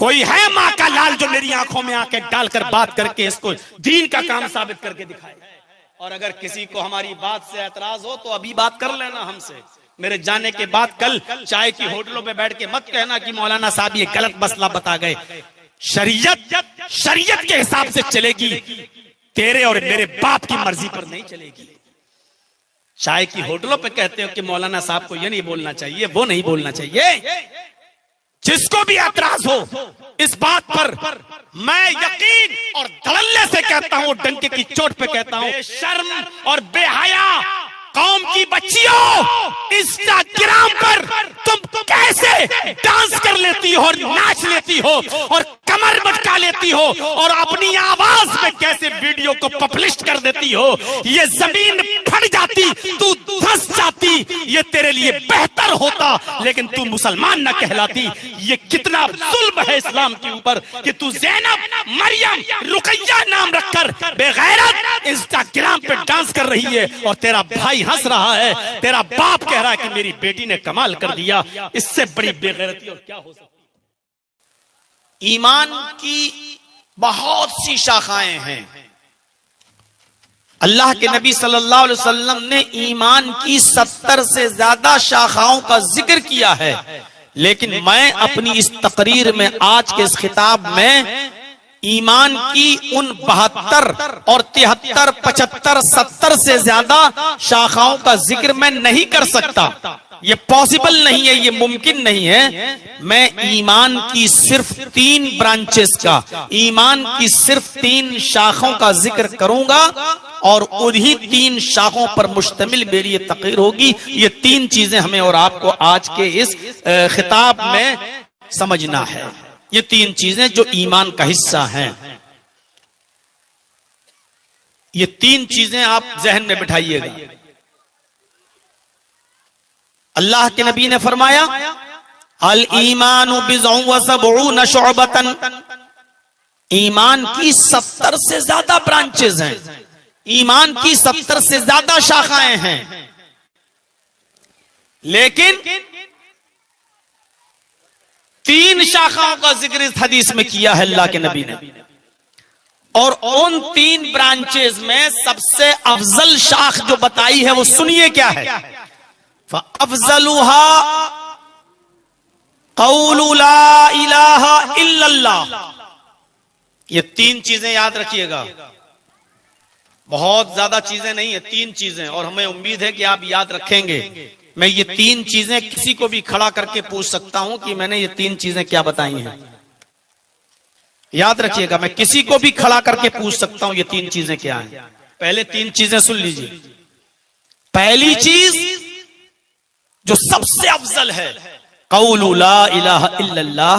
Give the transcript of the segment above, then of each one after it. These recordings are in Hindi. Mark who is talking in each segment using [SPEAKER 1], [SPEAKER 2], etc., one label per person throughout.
[SPEAKER 1] कोई है माँ का लाल जो मेरी आंखों में आंखें डालकर बात करके इसको दीन का काम साबित करके दिखाए। और अगर किसी को हमारी बात से एतराज हो तो अभी बात कर लेना हमसे। मेरे जाने के बाद कल चाय की होटलों पे बैठ के मत कहना कि मौलाना साहब ये गलत मसला बता गए। शरीयत के हिसाब से चलेगी, तेरे और मेरे बाप की मर्जी पर नहीं चलेगी। चाय की होटलों पे कहते हो कि मौलाना साहब को ये नहीं बोलना चाहिए, वो नहीं बोलना चाहिए। जिसको भी एतराज हो इस बात पर, मैं यकीन और धड़ल्ले से कहता हूं, डंके की चोट पे कहता हूं, बेशर्म और बेहया कौम की बच्चियों, इंस्टाग्राम पर तुम कैसे डांस कर लेती हो और नाच लेती हो और कमर मटका लेती हो और अपनी आवाज में कैसे वीडियो को पब्लिश कर देती हो। ये जमीन फट जाती, तू धंस जाती, ये तेरे लिए बेहतर होता, लेकिन तू मुसलमान न कहलाती। ये कितना जुल्म है इस्लाम के ऊपर कि तू ज़ैनब, मरियम, रुकैया नाम रखकर बेगैरत इंस्टाग्राम पे डांस कर रही है और तेरा भाई हंस रहा है, तेरा बाप कह रहा है कि मेरी बेटी ने कमाल कर दिया। इससे बड़ी बेगैरती और क्या हो सकती। ईमान की बहुत सी शाखाएं हैं। अल्लाह के नबी सल्लल्लाहु अलैहि वसल्लम ने ईमान की 70 से ज्यादा शाखाओं का जिक्र किया है, लेकिन मैं अपनी इस तकरीर में, आज के इस खिताब में, ईमान की उन 72 और 73, 75, 70 से ज्यादा शाखाओं का जिक्र मैं नहीं कर सकता। ये पॉसिबल नहीं है, ये मुमकिन नहीं है। मैं ईमान की सिर्फ 3 ब्रांचेस का, ईमान की सिर्फ 3 शाखों का जिक्र करूंगा और उन्हीं 3 शाखों पर मुश्तमिल मेरी ये तकरीर होगी। ये 3 चीजें हमें और आपको आज के इस खिताब में समझना है। ये 3 चीजें जो ईमान का हिस्सा हैं, ये 3 चीजें आप जहन में बिठाइएगा। अल्लाह के नबी ने फरमाया, अल ईमानु बिज़उन व सबऊन शुअबतन। ईमान की 70 से ज्यादा ब्रांचेज हैं, ईमान की 70 से ज्यादा शाखाएं हैं, लेकिन 3 शाखाओं का जिक्र इस हदीस में किया है अल्लाह के नबी ने। और उन 3 ब्रांचेज में सबसे अफजल शाख जो बताई है वो सुनिए क्या है। फ़अफ़ज़लुहा क़ौलु ला इलाहा इल्लल्लाह। ये 3 चीजें याद रखिएगा, बहुत ज्यादा चीजें नहीं है, 3 चीजें, और हमें उम्मीद है कि आप याद रखेंगे। मैं ये 3 चीजें किसी को भी खड़ा करके पूछ सकता हूं कि मैंने ये 3 चीजें क्या बताई हैं। याद रखिएगा, मैं किसी को भी खड़ा करके पूछ सकता हूं ये 3 चीजें क्या हैं। पहले 3 चीजें सुन लीजिए। पहली चीज जो सबसे अफजल है, क़ौलु ला इलाहा इल्लल्लाह,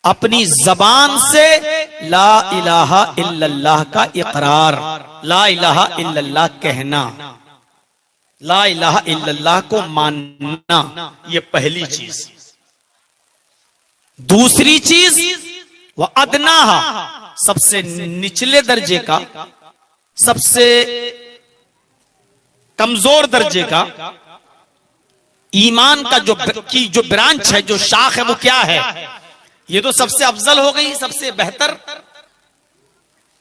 [SPEAKER 1] अपनी जबान से ला इलाहा इल्लल्लाह का इकरार, ला इलाहा इल्लल्लाह कहना, ला इलाहा इल्लल्लाह को मानना, ये पहली चीज। दूसरी चीज वह अदनाहा, सबसे निचले दर्जे का, सबसे कमजोर दर्जे का ईमान का जो ब्रांच है, जो शाख है, वो क्या है। ये तो सबसे अफजल हो गई, सबसे बेहतर।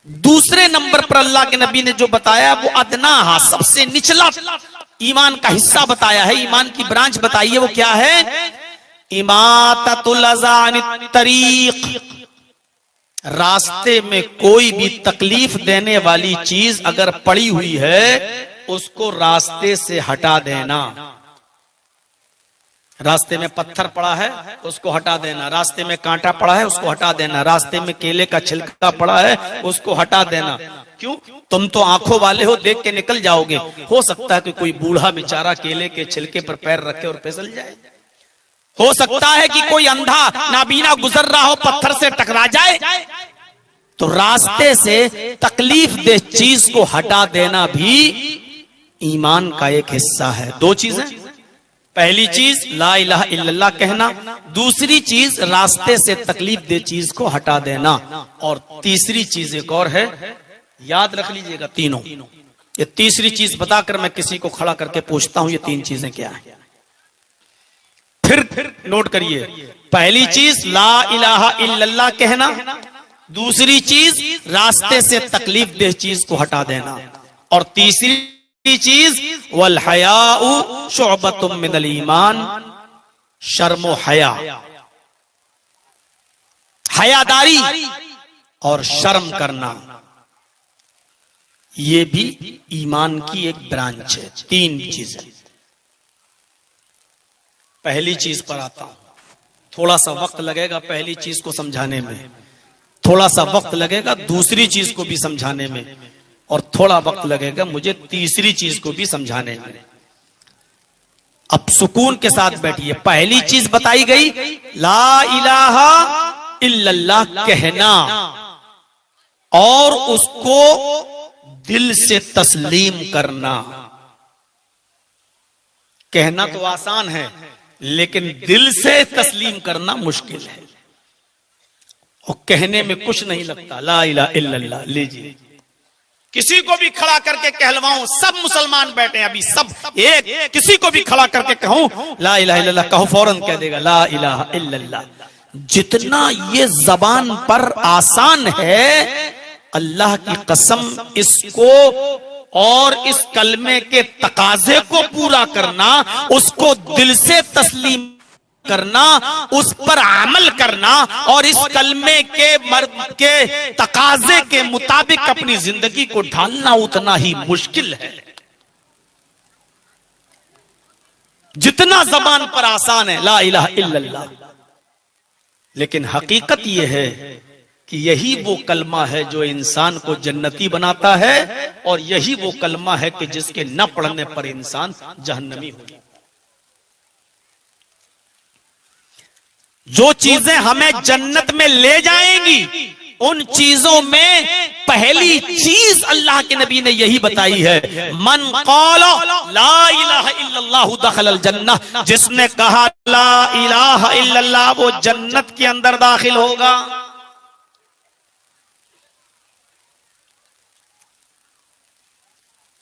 [SPEAKER 1] दूसरे नंबर पर अल्लाह के नबी ने जो बताया वो अदनाहा, सबसे निचला ईमान का हिस्सा बताया है, ईमान की ब्रांच बताई है, वो क्या है। इमाततुल अज़ा अनित तरीक, रास्ते में कोई भी तकलीफ देने वाली चीज अगर पड़ी हुई है उसको रास्ते से हटा देना। रास्ते में पत्थर पड़ा है उसको हटा देना, रास्ते में कांटा पड़ा है उसको हटा देना, रास्ते में केले का छिलका पड़ा है उसको हटा देना। क्यों? तुम तो आंखों वाले हो, देख के निकल जाओगे। हो सकता है कि कोई बूढ़ा बेचारा केले के छिलके पर पैर रखे और फिसल जाए, हो सकता है कि कोई अंधा नाबीना गुजर रहा हो, पत्थर से टकरा जाए। तो रास्ते से तकलीफ दे चीज को हटा देना भी ईमान का एक हिस्सा है। 2 चीजें, पहली चीज ला इलाहा इल्लल्लाह कहना, दूसरी चीज रास्ते से तकलीफ दे चीज को हटा देना, और तीसरी चीज एक और है, याद रख लीजिएगा तीनों। ये तीसरी चीज बताकर मैं किसी को खड़ा करके पूछता हूं ये 3 चीजें क्या है। फिर नोट करिए, पहली चीज ला इलाहा इल्लल्लाह कहना, दूसरी चीज रास्ते से तकलीफ दे चीज को हटा देना, और तीसरी चीज वल हयाउ शुअबतुम मिनल ईमान, शर्म व हया, हयादारी और शर्म करना, ये भी ईमान की एक ब्रांच है। तीन चीजें। पहली चीज पर आता हूं, थोड़ा सा वक्त लगेगा पहली चीज को समझाने में, थोड़ा सा वक्त लगेगा दूसरी चीज को भी समझाने में, और थोड़ा वक्त लगेगा मुझे तीसरी चीज को भी समझाने में। अब सुकून के साथ बैठिए। पहली चीज बताई गई ला इलाहा इल्लल्लाह कहना, और उसको दिल से तस्लीम करना। कहना तो आसान है, लेकिन दिल से तस्लीम करना मुश्किल है, और कहने में कुछ नहीं लगता। ला इलाहा इल्लल्लाह लीजिए, किसी को भी खड़ा करके कहलवाऊं, सब मुसलमान बैठे हैं अभी, सब एक, किसी को भी खड़ा करके कहूं ला इलाहा इल्लल्लाह, कहो फौरन कह देगा ला इलाहा इल्लल्लाह। जितना ये जबान पर आसान है, अल्लाह की कसम इसको और इस कलमे के तकाजे को पूरा करना, उसको दिल से तस्लीम करना, उस पर अमल करना, और इस कलमे के मर्द के तकाजे के मुताबिक अपनी जिंदगी को ढालना उतना ही मुश्किल है। जितना जबान पर आसान है ला इलाहा इल्लल्लाह, लेकिन हकीकत यह है कि यही वो कलमा है जो इंसान को जन्नती बनाता है, और यही वो कलमा है कि जिसके न पढ़ने पर इंसान जहन्नमी होगा। जो चीजें हमें जन्नत में ले जाएंगी, उन चीजों में पहली चीज अल्लाह के नबी ने यही बताई है, मन क़ाला ला इलाहा इल्लल्लाहु दखलल जन्नह, जिसने कहा ला इलाहा इल्लल्लाह वो जन्नत के अंदर दाखिल होगा।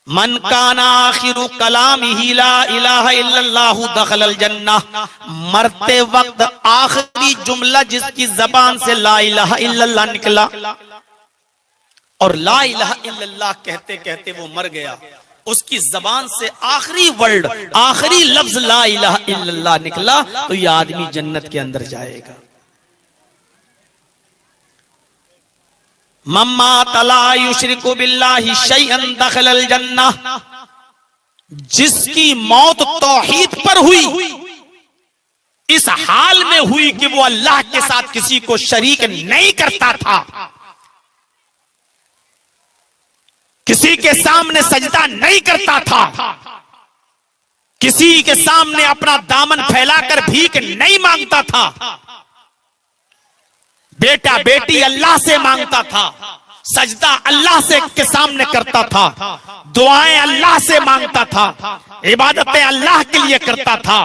[SPEAKER 1] मन काना आखिरु कलामिही ला इलाहा इल्लल्लाहु दखलल जन्नह, मरते वक्त आखिरी जुमला जिसकी जबान से ला इलाहा इल्लल्लाह निकला, और ला इलाहा इल्लल्लाह कहते कहते वो मर गया, उसकी जबान से आखिरी वर्ड, आखिरी लफ्ज ला इलाहा इल्लल्लाह निकला, तो यह आदमी जन्नत के अंदर जाएगा। मम्मा तला युशरिकु बिल्लाहि शैअन दखलल जन्नह, जिसकी मौत तौहीद पर हुई, इस हाल में हुई कि वो अल्लाह के साथ किसी को शरीक नहीं करता था, किसी के सामने सजदा नहीं करता था, किसी के सामने अपना दामन फैलाकर भीख नहीं मांगता था, बेटा बेटी अल्लाह से मांगता था, सजदा अल्लाह से के सामने करता था, दुआएं अल्लाह से मांगता था, इबादतें अल्लाह के लिए करता था।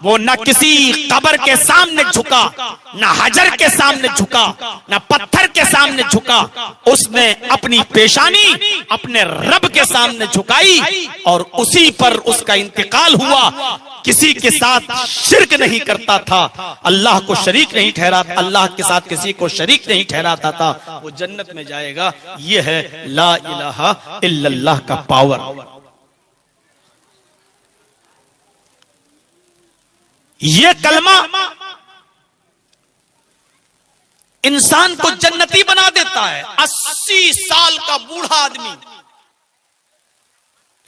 [SPEAKER 1] वो न किसी कब्र के सामने झुका, न हजर के सामने झुका, न पत्थर के सामने झुका, उसने अपनी पेशानी अपने रब के सामने झुकाई, और उसी पर उसका इंतकाल हुआ। किसी के साथ शिर्क नहीं करता था, अल्लाह को शरीक नहीं ठहराता, अल्लाह के साथ किसी को शरीक नहीं ठहराता था, वो जन्नत में जाएगा। ये है ला इलाहा इल्लल्लाह का पावर। ये कलमा इंसान को जन्नती बना देता है। 80 साल का बूढ़ा आदमी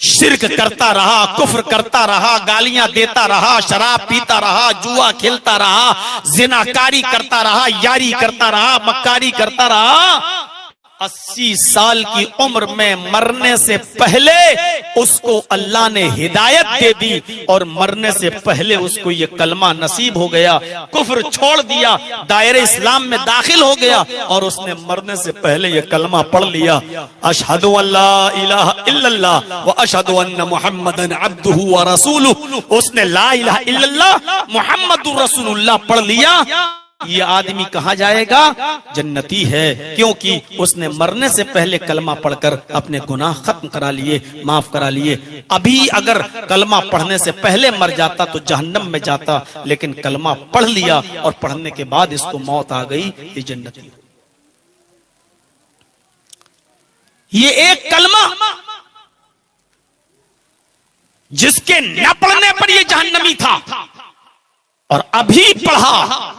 [SPEAKER 1] शिर्क करता रहा, कुफ्र करता रहा, गालियां देता रहा, शराब पीता रहा, जुआ खेलता रहा, जिनाकारी करता रहा, यारी करता रहा, मक्कारी करता रहा, 80 साल की उम्र में मरने से पहले उसको अल्लाह ने हिदायत दे दी, और मरने से पहले उसको ये कलमा नसीब हो गया, कुफ्र छोड़ दिया, दायरे इस्लाम में दाखिल हो गया, और उसने मरने से पहले ये कलमा पढ़ लिया, अशहदु अल्ला इलाहा इल्लल्लाह व अशहदु अन्ना मुहम्मदन अब्दुहु व रसूलुहु। उसने ला इलाहा इल्लल्लाह मुहम्मदुर रसूलुल्लाह पढ़ लिया, ये आदमी कहाँ जाएगा? जन्नती है, क्योंकि उसने मरने से पहले कलमा पढ़कर अपने गुनाह खत्म करा लिए, माफ करा लिए। अभी अगर कलमा पढ़ने से पहले मर जाता तो जहन्नम में जाता, लेकिन कलमा पढ़ लिया और पढ़ने के बाद इसको मौत आ गई, ये जन्नती। ये एक कलमा जिसके न पढ़ने पर ये जहन्नमी था, और अभी पढ़ा,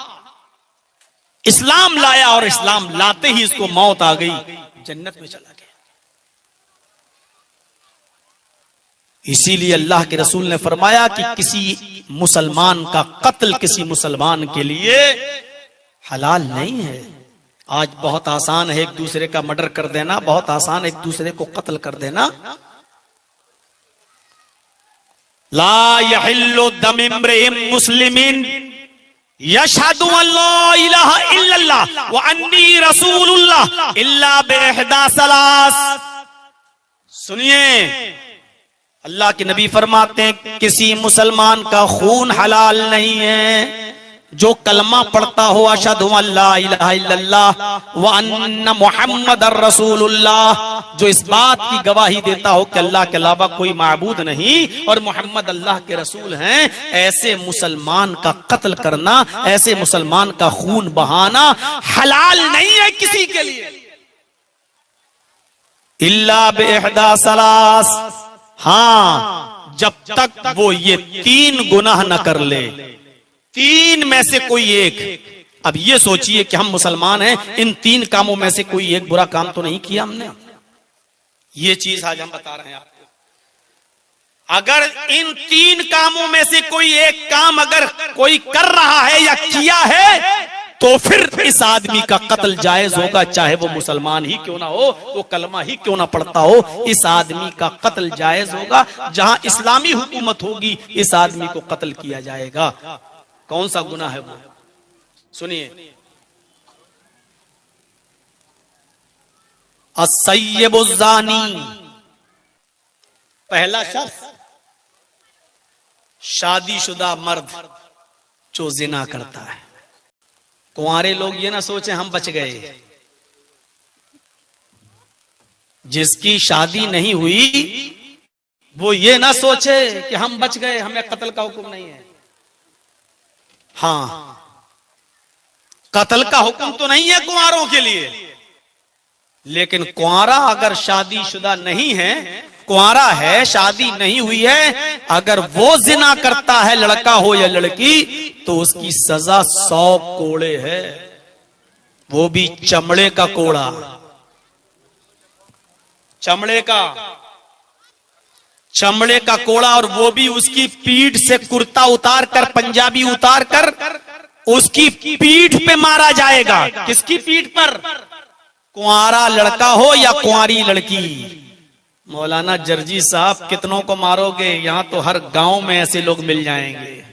[SPEAKER 1] इस्लाम लाया, और इस्लाम लाते ही इसको मौत आ गई, जन्नत में चला गया। इसीलिए अल्लाह के रसूल ने फरमाया कि किसी मुसलमान का कत्ल किसी मुसलमान के लिए हलाल नहीं है। आज बहुत आसान है एक दूसरे का मर्डर कर देना, बहुत आसान है एक दूसरे को कत्ल कर देना। ला यहिल्लु दम इम्रिइन मुस्लिमिन यशहदु अल्ला इलाहा इल्लल्लाह व अन्नी रसूलुल्लाह इल्ला बिइहदा सलास। सुनिए, अल्लाह के नबी फरमाते हैं किसी मुसलमान का खून हलाल नहीं है जो कलमा पढ़ता हो अशहदु अल्ला इलाहा इल्लल्लाह व अन्ना मुहम्मदर रसूलुल्लाह, जो इस बात की गवाही देता हो कि अल्लाह के अलावा कोई माबूद नहीं और मोहम्मद अल्लाह के रसूल हैं। ऐसे मुसलमान का कत्ल करना, ऐसे मुसलमान का खून बहाना हलाल नहीं है किसी के लिए, इल्ला बिइहदा सलास। हाँ, जब तक वो ये 3 गुनाह न कर ले, 3 में से कोई एक। अब ये सोचिए कि हम मुसलमान हैं, इन 3 कामों में से कोई एक बुरा काम तो नहीं किया हमने। ये चीज आज हम बता रहे हैं आपको। अगर इन 3 कामों में से कोई एक काम अगर कोई कर रहा है या किया है, तो फिर इस आदमी का कत्ल जायज होगा, चाहे वो मुसलमान ही क्यों ना हो, वो कलमा ही क्यों ना पढ़ता हो, इस आदमी का कत्ल जायज होगा। जहां इस्लामी हुकूमत होगी, इस आदमी को कत्ल किया जाएगा। कौन सा गुनाह है वो? सुनिए, अस्सय्यिबुज़्ज़ानी, पहला शख्स शादीशुदा मर्द जो जिना करता है। कुंवारे लोग ये ना सोचे हम बच गए, जिसकी शादी नहीं हुई वो ये ना सोचे कि हम बच गए, हमें कत्ल का हुक्म नहीं है। हाँ, कत्ल का हुक्म तो नहीं है कुंवारों के लिए, लेकिन कुंवारा अगर शादीशुदा नहीं है, कुंवारा है, शादी नहीं हुई है, अगर वो जिना करता है, लड़का हो या लड़की, तो उसकी सजा 100 कोड़े है, वो भी चमड़े का कोड़ा, चमड़े का कोड़ा, और वो भी उसकी पीठ से कुर्ता उतार कर, पंजाबी उतार कर उसकी पीठ पे मारा जाएगा। किसकी पीठ पर? कुंवारा लड़का हो या कुंवारी लड़की। मौलाना जर्जी साहब, कितनों को मारोगे? यहां तो हर गांव में ऐसे लोग मिल जाएंगे।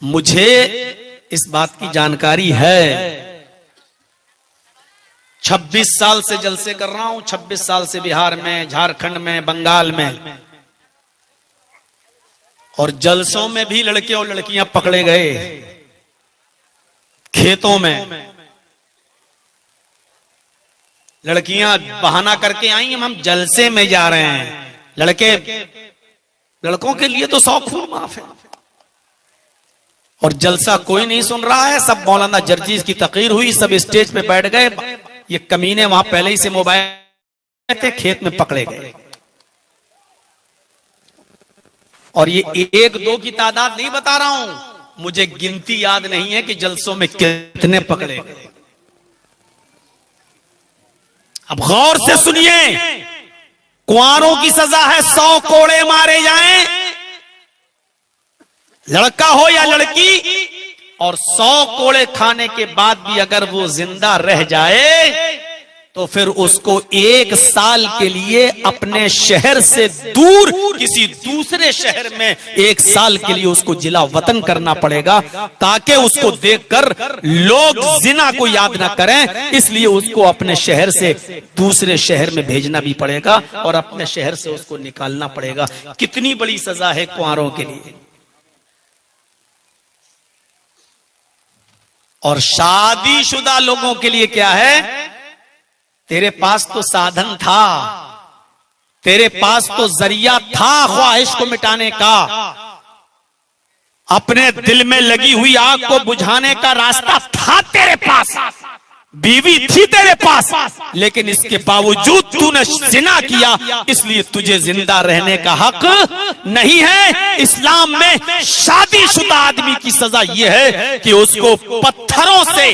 [SPEAKER 1] मुझे इस बात की जानकारी है, 26 साल से जलसे कर रहा हूं, 26 साल से बिहार में, झारखंड में, बंगाल में, और जलसों में भी लड़के और लड़कियां पकड़े गए, खेतों में लड़कियां बहाना करके आई, हम जलसे में जा रहे हैं। लड़कों के लिए तो 100 खून माफ है, और जलसा कोई नहीं सुन रहा है। सब मौलाना जर्जीज की तकरीर हुई, सब स्टेज पे बैठ गए, ये कमीने वहां पहले ही से मोबाइल थे, खेत में पकड़े गए। और ये 1-2 की तादाद नहीं बता रहा हूं, मुझे गिनती याद नहीं है कि जलसों में कितने पकड़े गए। अब गौर से सुनिए, कुंवारों की सजा है 100 कोड़े मारे जाएं, लड़का हो या लड़की, और 100 कोड़े खाने के बाद भी अगर वो जिंदा रह जाए तो फिर उसको 1 साल के लिए अपने शहर से दूर किसी दूसरे शहर में 1 साल के लिए उसको जिला वतन करना पड़ेगा, ताकि उसको देखकर लोग जिना को याद ना करें। इसलिए उसको अपने शहर से दूसरे शहर में भेजना भी पड़ेगा और अपने शहर से उसको निकालना पड़ेगा। कितनी बड़ी सजा है कुंवारों के लिए। और शादीशुदा लोगों के लिए क्या है? तेरे पास तो साधन था, तेरे पास तो जरिया था ख्वाहिश को मिटाने का, अपने दिल में लगी हुई आग को बुझाने का रास्ता था तेरे पास, बीवी थी तेरे पास, लेकिन इसके बावजूद तूने जिना किया, इसलिए तुझे जिंदा रहने का हक नहीं है। इस्लाम में शादीशुदा आदमी की सजा यह है कि उसको पत्थरों से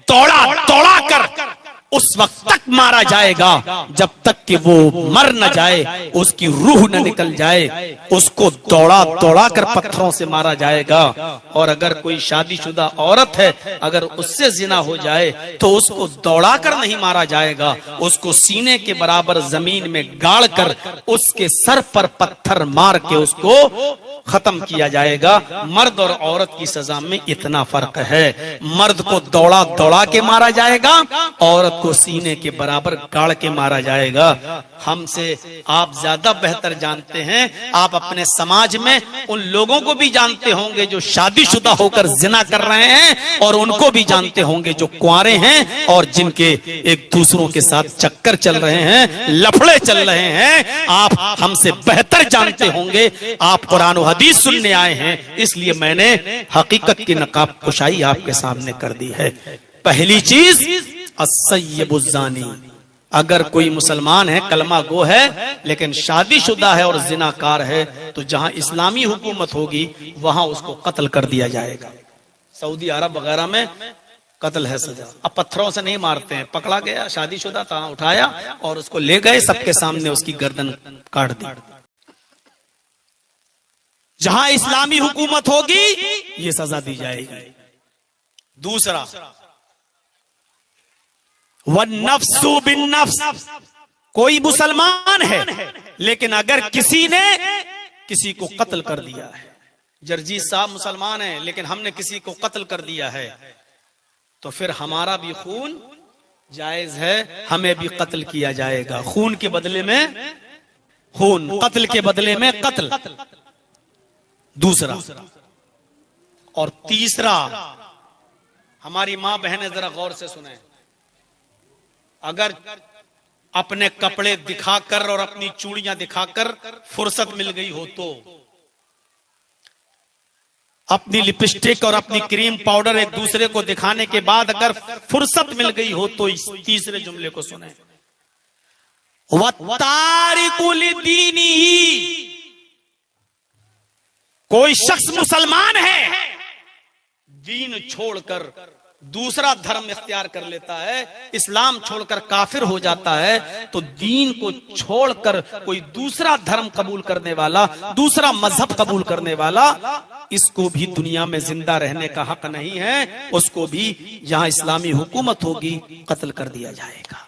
[SPEAKER 1] दौड़ा दौड़ा कर उस वक्त तक मारा जाएगा जब तक कि वो मर न जाए, उसकी रूह न निकल जाए। उसको दौड़ा दौड़ा कर पत्थरों से मारा जाएगा। और अगर कोई शादीशुदा औरत है, अगर उससे जिना हो जाए तो उसको दौड़ा कर नहीं मारा जाएगा, उसको सीने के बराबर जमीन में गाड़ कर उसके सर पर पत्थर मार के उसको खत्म किया जाएगा। मर्द और औरत की सजा में इतना फर्क है। मर्द को दौड़ा दौड़ा के मारा जाएगा, औरत को सीने के बराबर गाड़ के मारा जाएगा। हमसे आप ज्यादा बेहतर जानते हैं। आप अपने समाज में उन लोगों को भी जानते होंगे जो शादीशुदा होकर जिना कर रहे हैं, और उनको भी जानते होंगे जो कुंवारे हैं और जिनके एक दूसरों के साथ चक्कर चल रहे हैं, लफड़े चल रहे हैं। आप हमसे बेहतर जानते होंगे। आप कुरान और हदीस सुनने आए हैं, इसलिए मैंने हकीकत की नकाब कुशाई आपके सामने कर दी है। पहली चीज अस्सय्यबुज़्ज़ानी, अगर कोई मुसलमान है, कलमा गो है, लेकिन शादीशुदा है और जिनाकार है, तो जहां इस्लामी हुकूमत होगी वहां उसको कत्ल कर दिया जाएगा। सऊदी अरब वगैरह में कत्ल है सजा। अब पत्थरों से नहीं मारते हैं, पकड़ा गया शादीशुदा था, उठाया और उसको ले गए, सबके सामने उसकी गर्दन काट दी। जहां इस्लामी हुकूमत होगी ये सजा दी जाएगी। दूसरा, वन्नफ्सु बिन्नफ्स, कोई मुसलमान है लेकिन अगर किसी ने किसी को कत्ल कर दिया है, जरजीत साहब मुसलमान है लेकिन हमने किसी को कत्ल कर दिया है, तो फिर हमारा भी खून जायज है, हमें भी कत्ल किया जाएगा। खून के बदले में खून, कत्ल के बदले में कत्ल। दूसरा और तीसरा, हमारी मां बहनें जरा गौर से सुने, अगर अपने कपड़े दिखाकर और अपनी चूड़ियां दिखाकर फुर्सत मिल गई हो तो, अपनी लिपस्टिक और अपनी क्रीम पाउडर एक दूसरे को दिखाने के बाद अगर फुर्सत मिल गई हो तो इस तीसरे जुमले को सुने, वत्तारिकु लिदीनिही, कोई शख्स मुसलमान है, दीन छोड़कर दूसरा धर्म इख्तियार कर लेता है, इस्लाम छोड़कर काफिर हो जाता है, तो दीन को छोड़कर कोई दूसरा धर्म कबूल करने वाला, दूसरा मजहब कबूल करने वाला, इसको भी दुनिया में जिंदा रहने का हक नहीं है। उसको भी जहां इस्लामी हुकूमत होगी कत्ल कर दिया जाएगा।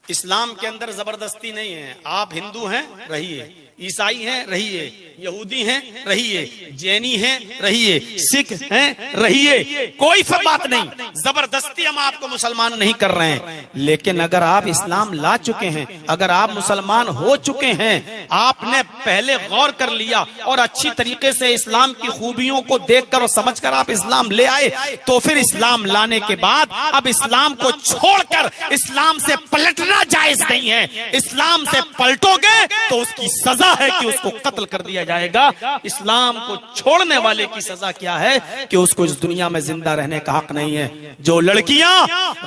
[SPEAKER 1] इस्लाम के अंदर जबरदस्ती नहीं है। आप हिंदू हैं, रहिए, ईसाई हैं, रहिए, यहूदी हैं, रहिए, जैनी हैं, रहिए, सिख हैं, रहिए, कोई बात नहीं। जबरदस्ती हम आपको मुसलमान नहीं कर रहे हैं। लेकिन अगर आप इस्लाम ला चुके हैं, अगर आप मुसलमान हो चुके हैं, आपने पहले गौर कर लिया और अच्छी तरीके से इस्लाम की खूबियों को देखकर और समझकर आप इस्लाम ले आए, तो फिर इस्लाम लाने के बाद अब इस्लाम को छोड़कर इस्लाम से पलटना जायज नहीं है। इस्लाम से पलटोगे तो उसकी सजा है कि उसको कत्ल कर दिया जाएगा। इस्लाम को छोड़ने वाले की सजा क्या है कि उसको इस दुनिया में जिंदा रहने का हक नहीं है। जो लड़कियां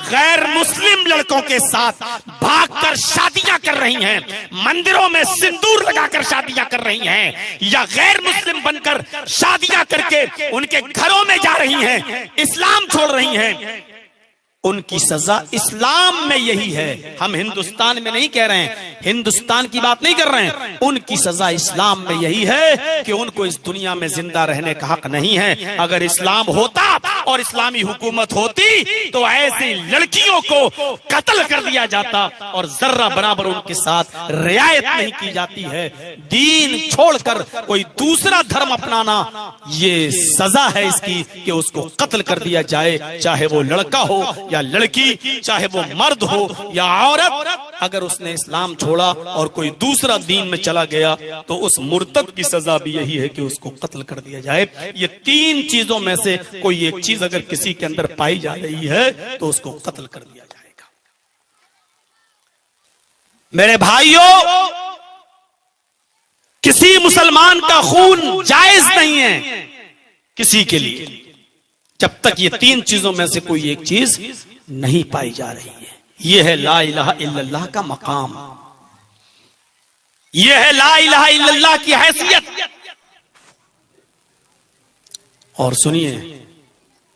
[SPEAKER 1] गैर मुस्लिम लड़कों के साथ भागकर शादियां कर रही हैं, मंदिरों में सिंदूर लगाकर शादियां कर रही हैं, या गैर मुस्लिम बनकर शादियां करके उनके घरों में जा रही हैं, इस्लाम छोड़ रही हैं, उनकी सजा इस्लाम में यही है। हम हिंदुस्तान में नहीं कह रहे हैं, हिंदुस्तान की बात नहीं कर रहे हैं, उनकी सजा इस्लाम में यही है कि उनको इस दुनिया में जिंदा रहने का हक नहीं है। अगर इस्लाम होता और इस्लामी हुकूमत होती तो ऐसी लड़कियों को कत्ल कर दिया जाता और जर्रा बराबर उनके साथ रियायत नहीं की जाती है। दीन छोड़कर कोई दूसरा धर्म अपनाना ये सजा है इसकी कि उसको कत्ल कर दिया जाए, चाहे वो लड़का हो या लड़की, चाहे वो मर्द हो या औरत। अगर उसने इस्लाम छोड़ा और कोई दूसरा दीन में चला गया तो उस मुर्तद की सजा भी यही है कि उसको कत्ल कर दिया जाए। ये तीन चीजों में से कोई एक चीज अगर किसी के अंदर पाई जा रही है तो उसको कत्ल कर दिया जाएगा। मेरे भाइयों, किसी मुसलमान का खून जायज नहीं है किसी के लिए जब तक ये तीन चीजों में से कोई एक चीज नहीं पाई जा रही है। यह है ला इलाहा इल्लल्लाह का मकाम, यह है ला इलाहा इल्लल्लाह की हैसियत। और सुनिए,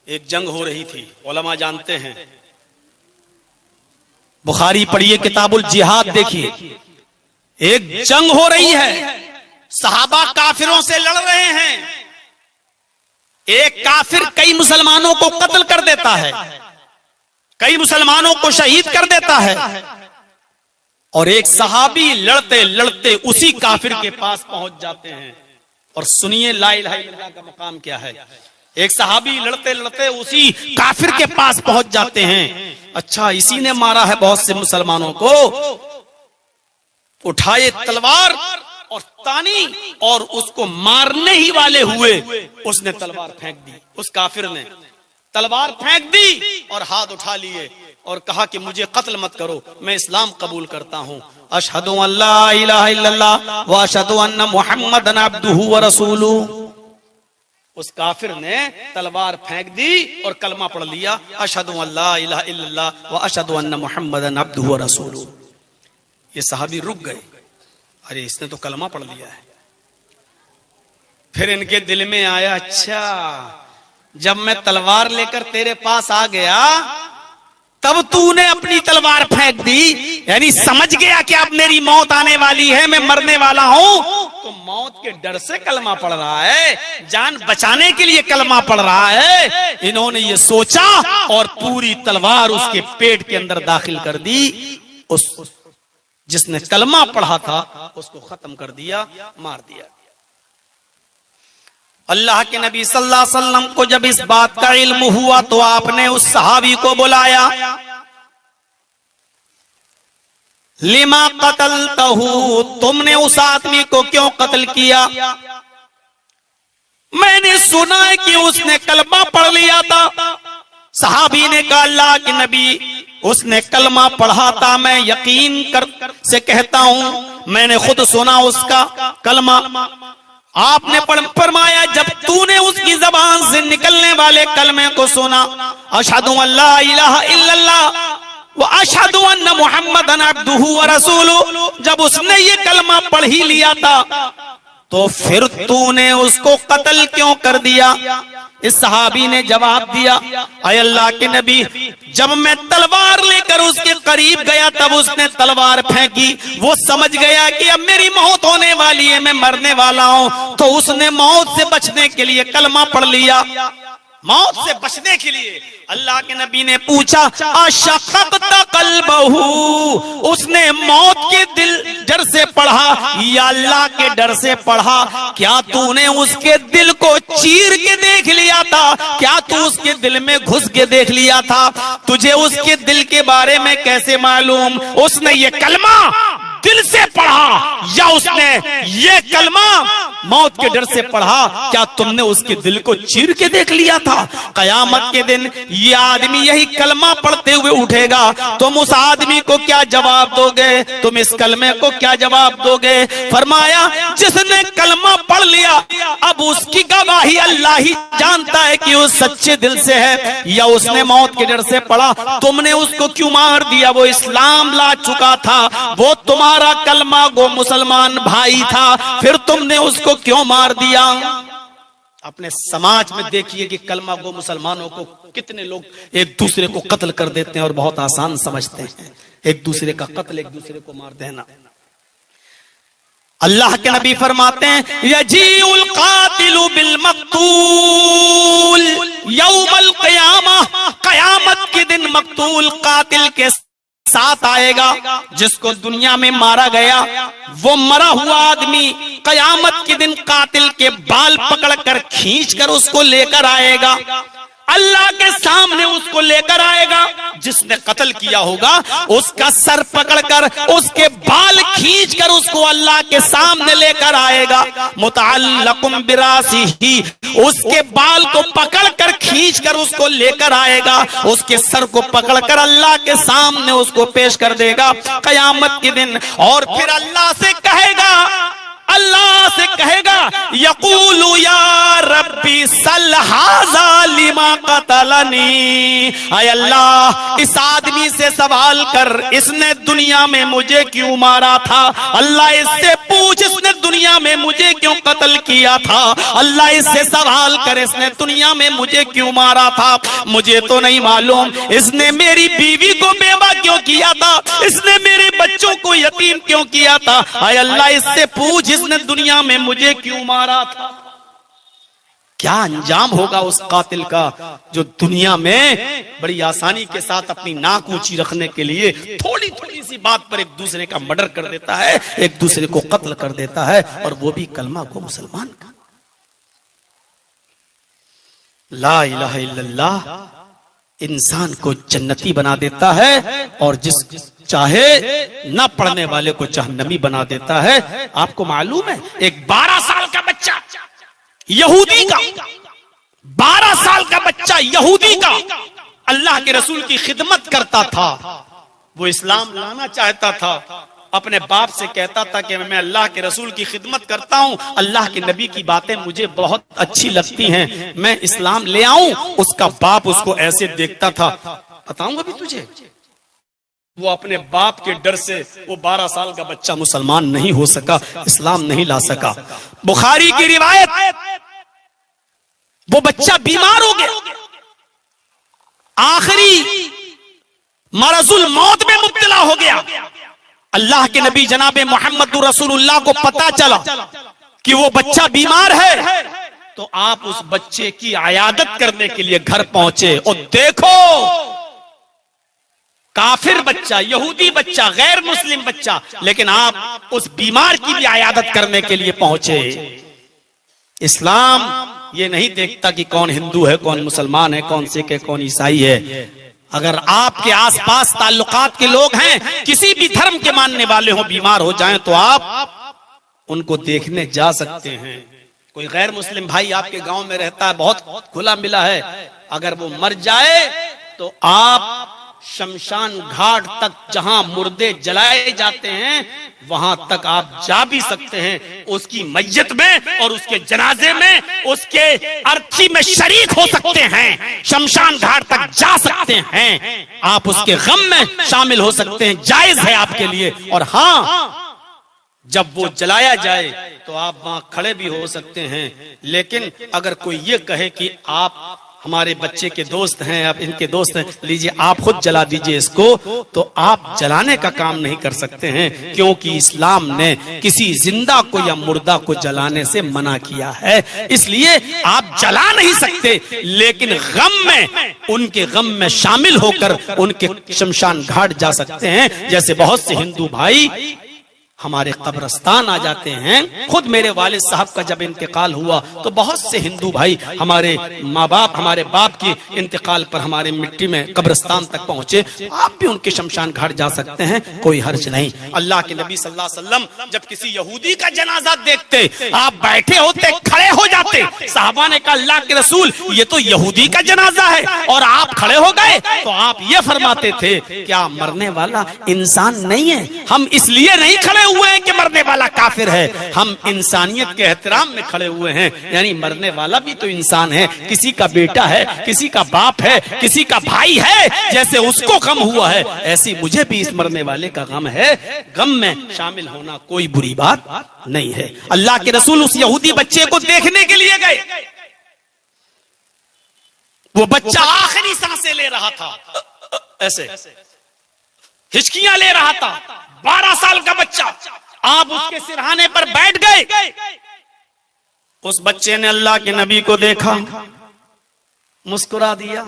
[SPEAKER 1] एक जंग हो रही थी, उलमा जानते हैं, बुखारी पढ़िए, किताबुल जिहाद देखिए, एक जंग हो रही है, सहाबा काफिरों से लड़ रहे हैं। एक काफिर कई मुसलमानों को कत्ल कर देता है, कई मुसलमानों को शहीद कर देता है, और एक सहाबी लड़ते लड़ते उसी काफिर के पास पहुंच जाते हैं। और सुनिए ला इलाहा इल्लल्लाह का मकाम क्या है। एक सहाबी लड़ते लड़ते उसी काफिर के पास पहुंच जाते हैं। अच्छा, इसी ने मारा है बहुत से मुसलमानों को। उठाए तलवार और तानी और उसको मारने ही वाले हुए उसने तलवार फेंक दी। उस काफिर ने तलवार फेंक दी और हाथ उठा लिए और कहा कि मुझे कत्ल मत करो, मैं इस्लाम कबूल करता हूं। अशहदु अल्ला इलाहा इल्लल्लाह व अशहदु अन्ना मुहम्मदन अब्दुहु व रसूलुहु। उस काफिर ने तलवार फेंक दी और कलमा पढ़ लिया, अशहदु अल्ला इलाहा इल्लल्लाह व अशहदु अन्ना मुहम्मदन अब्दुहु व रसूलुहु। ये सहाबी रुक गए, अरे इसने तो कलमा पढ़ लिया है। फिर इनके दिल में आया, अच्छा जब मैं तलवार लेकर तेरे पास आ गया तब तूने अपनी तलवार फेंक दी, यानी समझ गया कि अब मेरी मौत आने वाली है, मैं मरने वाला हूं, तो मौत के डर से कलमा पढ़ रहा है, जान बचाने के लिए कलमा पढ़ रहा है। इन्होंने ये सोचा और पूरी तलवार उसके पेट के अंदर दाखिल कर दी। उस जिसने कलमा पढ़ा था उसको खत्म कर दिया, मार दिया। अल्लाह के नबी सल्लल्लाहु अलैहि वसल्लम को जब इस बात का इल्म हुआ तो आपने उस सहाबी को बुलाया, लिमा कतलतहु, तुमने उस आदमी को क्यों कत्ल किया? मैंने सुना है कि उसने कलमा पढ़ लिया था। सहाबी ने कहा, अल्लाह के नबी उसने कलमा पढ़ा था, मैं यकीन कर से कहता हूं, मैंने खुद सुना उसका कलमा। आपने फरमाया, जब तूने उसकी जबान से निकलने वाले कलमे को सुना, अशहदु अल्ला इलाहा इल्लल्लाह व अशहदु अन्ना मुहम्मदन अब्दुहु व रसूलुहु, जब उसने ये कलमा पढ़ ही लिया था तो फिर तूने उसको कत्ल क्यों कर दिया? इस सहाबी ने जवाब दिया, अय अल्लाह के नबी, जब मैं तलवार लेकर उसके करीब गया तब उसने तलवार फेंकी, वो समझ गया कि अब मेरी मौत होने वाली है, मैं मरने वाला हूं, तो उसने मौत से बचने के लिए कलमा पढ़ लिया। मौत से बचने के लिए अल्लाह के नबी ने पूछा, अशक़क़त क़ल्बहु, उसने मौत के दिल डर से पढ़ा या अल्लाह के डर से पढ़ा? क्या तूने उसके दिल को चीर के देख लिया था? क्या तू उसके दिल में घुस के देख लिया था? तुझे उसके दिल के बारे में कैसे मालूम? उसने ये कलमा दिल से पढ़ा या उसने ये कलमा मौत के डर से पढ़ा? क्या तुमने उसके दिल को चीर के देख लिया था? कयामत के दिन ये आदमी यही कलमा पढ़ते हुए उठेगा, तुम उस आदमी को क्या जवाब दोगे? तुम इस कलमे को क्या जवाब दोगे? फरमाया, जिसने कलमा पढ़ लिया अब उसकी गवाही अल्लाह ही जानता है कि वो सच्चे दिल से है या उसने मौत के डर से पढ़ा। तुमने उसको क्यों मार दिया? वो इस्लाम ला चुका था, वो तुम्हारा कलमा गो मुसलमान भाई था, फिर तुमने उसको क्यों मार दिया? अपने समाज में देखिए कि कलमा गो मुसलमानों को कितने लोग एक दूसरे को कत्ल कर देते हैं और बहुत आसान समझते हैं एक दूसरे का कत्ल, एक दूसरे को मार देना। अल्लाह के नबी फरमाते हैं, यजीउल कातिलु बिल मक्तूल यौमल कातिल के साथ आएगा, जिसको दुनिया में मारा गया वो मरा हुआ आदमी कयामत के दिन कातिल के बाल पकड़कर खींचकर उसको लेकर आएगा, अल्लाह के सामने उसको लेकर आएगा। जिसने कत्ल किया होगा उसका सर पकड़कर उसके बाल खींचकर उसको अल्लाह के सामने लेकर आएगा। मुतअल्लिकुम बिरासिही, उसके बाल को पकड़कर खींचकर उसको लेकर आएगा, उसके सर को पकड़कर अल्लाह के सामने उसको पेश कर देगा कयामत के दिन। और फिर अल्लाह से कहेगा यकूलु या रब्बी सल हाज़ा लिमा क़तलनी, आय अल्लाह इस आदमी से सवाल कर, इसने दुनिया में मुझे क्यों मारा था। अल्लाह इससे पूछ, इसने दुनिया में मुझे क्यों कत्ल किया था। अल्लाह इससे सवाल कर, इसने दुनिया में मुझे क्यों मारा था। मुझे तो नहीं मालूम, इसने मेरी बीवी को बेवा क्यों किया था, इसने मेरे बच्चों को यतीम क्यों किया था। आय अल्लाह इससे पूछ, इसने दुनिया में मुझे क्यों मारा था। क्या अंजाम होगा उस कातिल का जो दुनिया में बड़ी आसानी के साथ अपनी नाक ऊंची रखने के लिए थोड़ी थोड़ी सी बात पर एक दूसरे का मर्डर कर देता है, एक दूसरे को कत्ल कर देता है, और वो भी कलमा को मुसलमान का। ला इलाहा इल्लल्लाह इंसान को जन्नती बना देता है, और जिस चाहे न पढ़ने वाले को जहन्नमी बना देता है। आपको मालूम है एक 12 साल का बच्चा यहूदी का, 12 साल का बच्चा यहूदी का अल्लाह के रसूल की खिदमत करता था, वो इस्लाम लाना चाहता था, अपने बाप से कहता था कि मैं अल्लाह के रसूल की खिदमत करता हूं, अल्लाह के नबी की बातें मुझे बहुत अच्छी लगती हैं, मैं इस्लाम ले आऊं। उसका बाप उसको ऐसे देखता था, बताऊंगा भी तुझे। वो अपने बाप के डर से वो 12 साल का बच्चा मुसलमान नहीं हो सका, इस्लाम नहीं ला सका। बुखारी की रिवायत, वो बच्चा बीमार हो गया, आखिरी मरजुल मौत में मुब्तला हो गया। अल्लाह के नबी जनाबे मोहम्मद रसूलुल्लाह को पता चला कि वो बच्चा बीमार है, तो आप उस बच्चे की आयादत करने के लिए घर पहुंचे। और देखो काफिर बच्चा, यहूदी बच्चा, गैर मुस्लिम बच्चा, लेकिन आप उस बीमार की भी आयादत करने के लिए पहुंचे। इस्लाम ये नहीं देखता कि कौन हिंदू है, कौन मुसलमान है, कौन सिख है, कौन ईसाई है। अगर आपके आसपास ताल्लुकात के लोग हैं, किसी भी धर्म के मानने वाले हो, बीमार हो जाएं तो आप उनको देखने जा सकते हैं। कोई गैर मुस्लिम भाई आपके गांव में रहता है, बहुत खुला मिला है, अगर वो मर जाए तो आप शमशान घाट तक, जहां मुर्दे जलाए जाते हैं, वहां तक आप जा भी सकते हैं। उसकी मैयत में और उसके जनाजे में, उसके अर्थी में शरीक हो सकते हैं, शमशान घाट तक जा सकते हैं, आप उसके गम में शामिल हो सकते हैं, जायज है आपके लिए। और हाँ, जब वो जलाया जाए तो आप वहां खड़े भी हो सकते हैं। लेकिन अगर कोई ये कहे कि आप हमारे बच्चे के दोस्त हैं, आप इनके दोस्त हैं, लीजिए आप खुद जला दीजिए इसको, तो आप जलाने का काम नहीं कर सकते हैं, क्योंकि इस्लाम ने किसी जिंदा को या मुर्दा को जलाने से मना किया है। इसलिए आप जला नहीं सकते, लेकिन गम में, उनके गम में शामिल होकर उनके शमशान घाट जा सकते हैं। जैसे बहुत से हिंदू भाई हमारे कब्रिस्तान आ जाते हैं। खुद मेरे वालिद साहब का जब इंतकाल हुआ तो बहुत से हिंदू भाई हमारे माँ बाप, हमारे बाप की इंतकाल पर हमारे मिट्टी में कब्रिस्तान तक पहुंचे। आप भी उनके शमशान घाट जा सकते हैं, कोई हर्ज नहीं। अल्लाह के नबी सल्लल्लाहु अलैहि वसल्लम जब किसी यहूदी का जनाजा देखते, आप बैठे होते, खड़े हो जाते। साहबा ने कहा अल्लाह के रसूल, ये तो यहूदी का जनाजा है और आप खड़े हो गए, तो आप ये फरमाते थे क्या मरने वाला इंसान नहीं है? हम इसलिए नहीं खड़े हुए हैं कि मरने वाला काफिर है, हम इंसानियत के एहतराम में खड़े हुए हैं। यानी मरने वाला भी तो इंसान है, किसी का बेटा है, किसी का बाप है, किसी का भाई है, जैसे उसको गम हुआ है ऐसी मुझे भी इस मरने वाले का गम है। गम में शामिल होना कोई बुरी बात नहीं है। अल्लाह के रसूल उस यहूदी बच्चे को देखने के लिए गए। वो बच्चा आखिरी सांसें ले रहा था, ऐसे हिचकियां ले रहा था, 12 साल का बच्चा। आप उसके सिरहाने पर बैठ गए। उस बच्चे ने अल्लाह के नबी को देखा, मुस्कुरा दिया,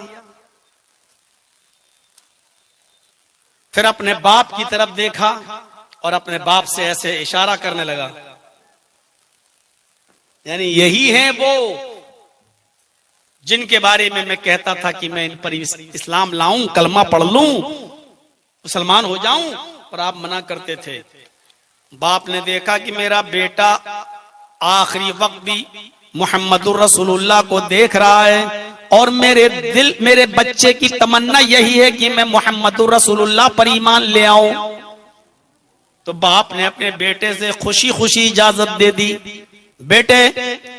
[SPEAKER 1] फिर अपने बाप की तरफ देखा और अपने बाप से ऐसे इशारा करने लगा, यानी यही है वो जिनके बारे में मैं कहता था कि मैं इन पर इस्लाम लाऊं, कलमा पढ़ लूं, मुसलमान हो जाऊं, पर आप मना करते थे। बाप ने देखा कि मेरा बेटा आखिरी वक्त भी मुहम्मदुर रसूलुल्लाह को देख रहा है और मेरे बच्चे की तमन्ना यही है कि मैं मुहम्मदुर रसूलुल्लाह पर ईमान ले आऊं। तो बाप ने अपने बेटे से खुशी खुशी इजाजत दे दी, बेटे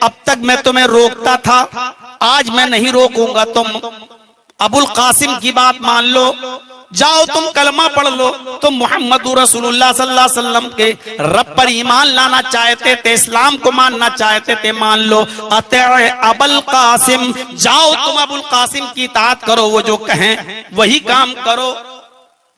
[SPEAKER 1] अब तक मैं तुम्हें रोकता था, आज मैं नहीं रोकूंगा, तुम अबुल कासिम की बात मान लो, जाओ तुम कलमा पढ़ लो। तुम मोहम्मद रसूलुल्लाह सल्लल्लाहु अलैहि वसल्लम के रब पर ईमान लाना चाहते थे, इस्लाम को मानना चाहते थे, मान लो। अते अबुल कासिम, जाओ तुम अबुल कासिम की इताअत करो, वो जो कहें वही काम करो।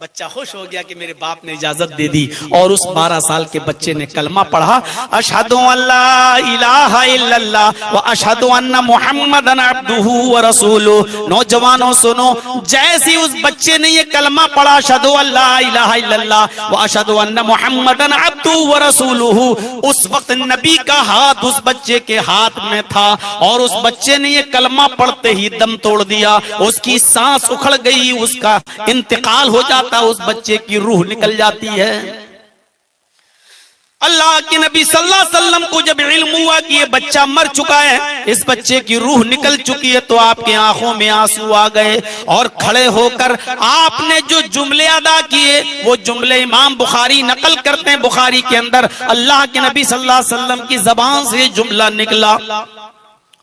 [SPEAKER 1] बच्चा खुश हो गया कि मेरे बाप ने इजाजत दे दी और उस 12 साल के बच्चे ने कलमा पढ़ा, अशहदु अल्ला इलाहा इल्लल्लाह व अशहदु अन्ना मुहम्मदन अब्दुहु व रसूलुहु। नौजवानों सुनो, जैसे उस बच्चे ने ये कलमा पढ़ा, अशहदु अल्ला इलाहा इल्लल्लाह व अशहदु अन्ना मुहम्मदन अब्दुहु व रसूलुहु, उस वक्त नबी का हाथ उस बच्चे के हाथ में था और उस बच्चे ने ये कलमा पढ़ते ही दम तोड़ दिया, उसकी सांस उखड़ गई, उसका इंतकाल हो जाता, उस बच्चे की रूह निकल जाती है। अल्लाह के नबी सल्लल्लाहु अलैहि वसल्लम को जब इल्म हुआ कि ये बच्चा मर चुका है, इस बच्चे की रूह निकल चुकी है, तो आपके आंखों में आंसू आ गए और खड़े होकर आपने जो जुमले अदा किए वो जुमले इमाम बुखारी नकल करते हैं। बुखारी के अंदर अल्लाह के नबी सल्लल्लाहु अलैहि वसल्लम की जबान से जुमला निकला,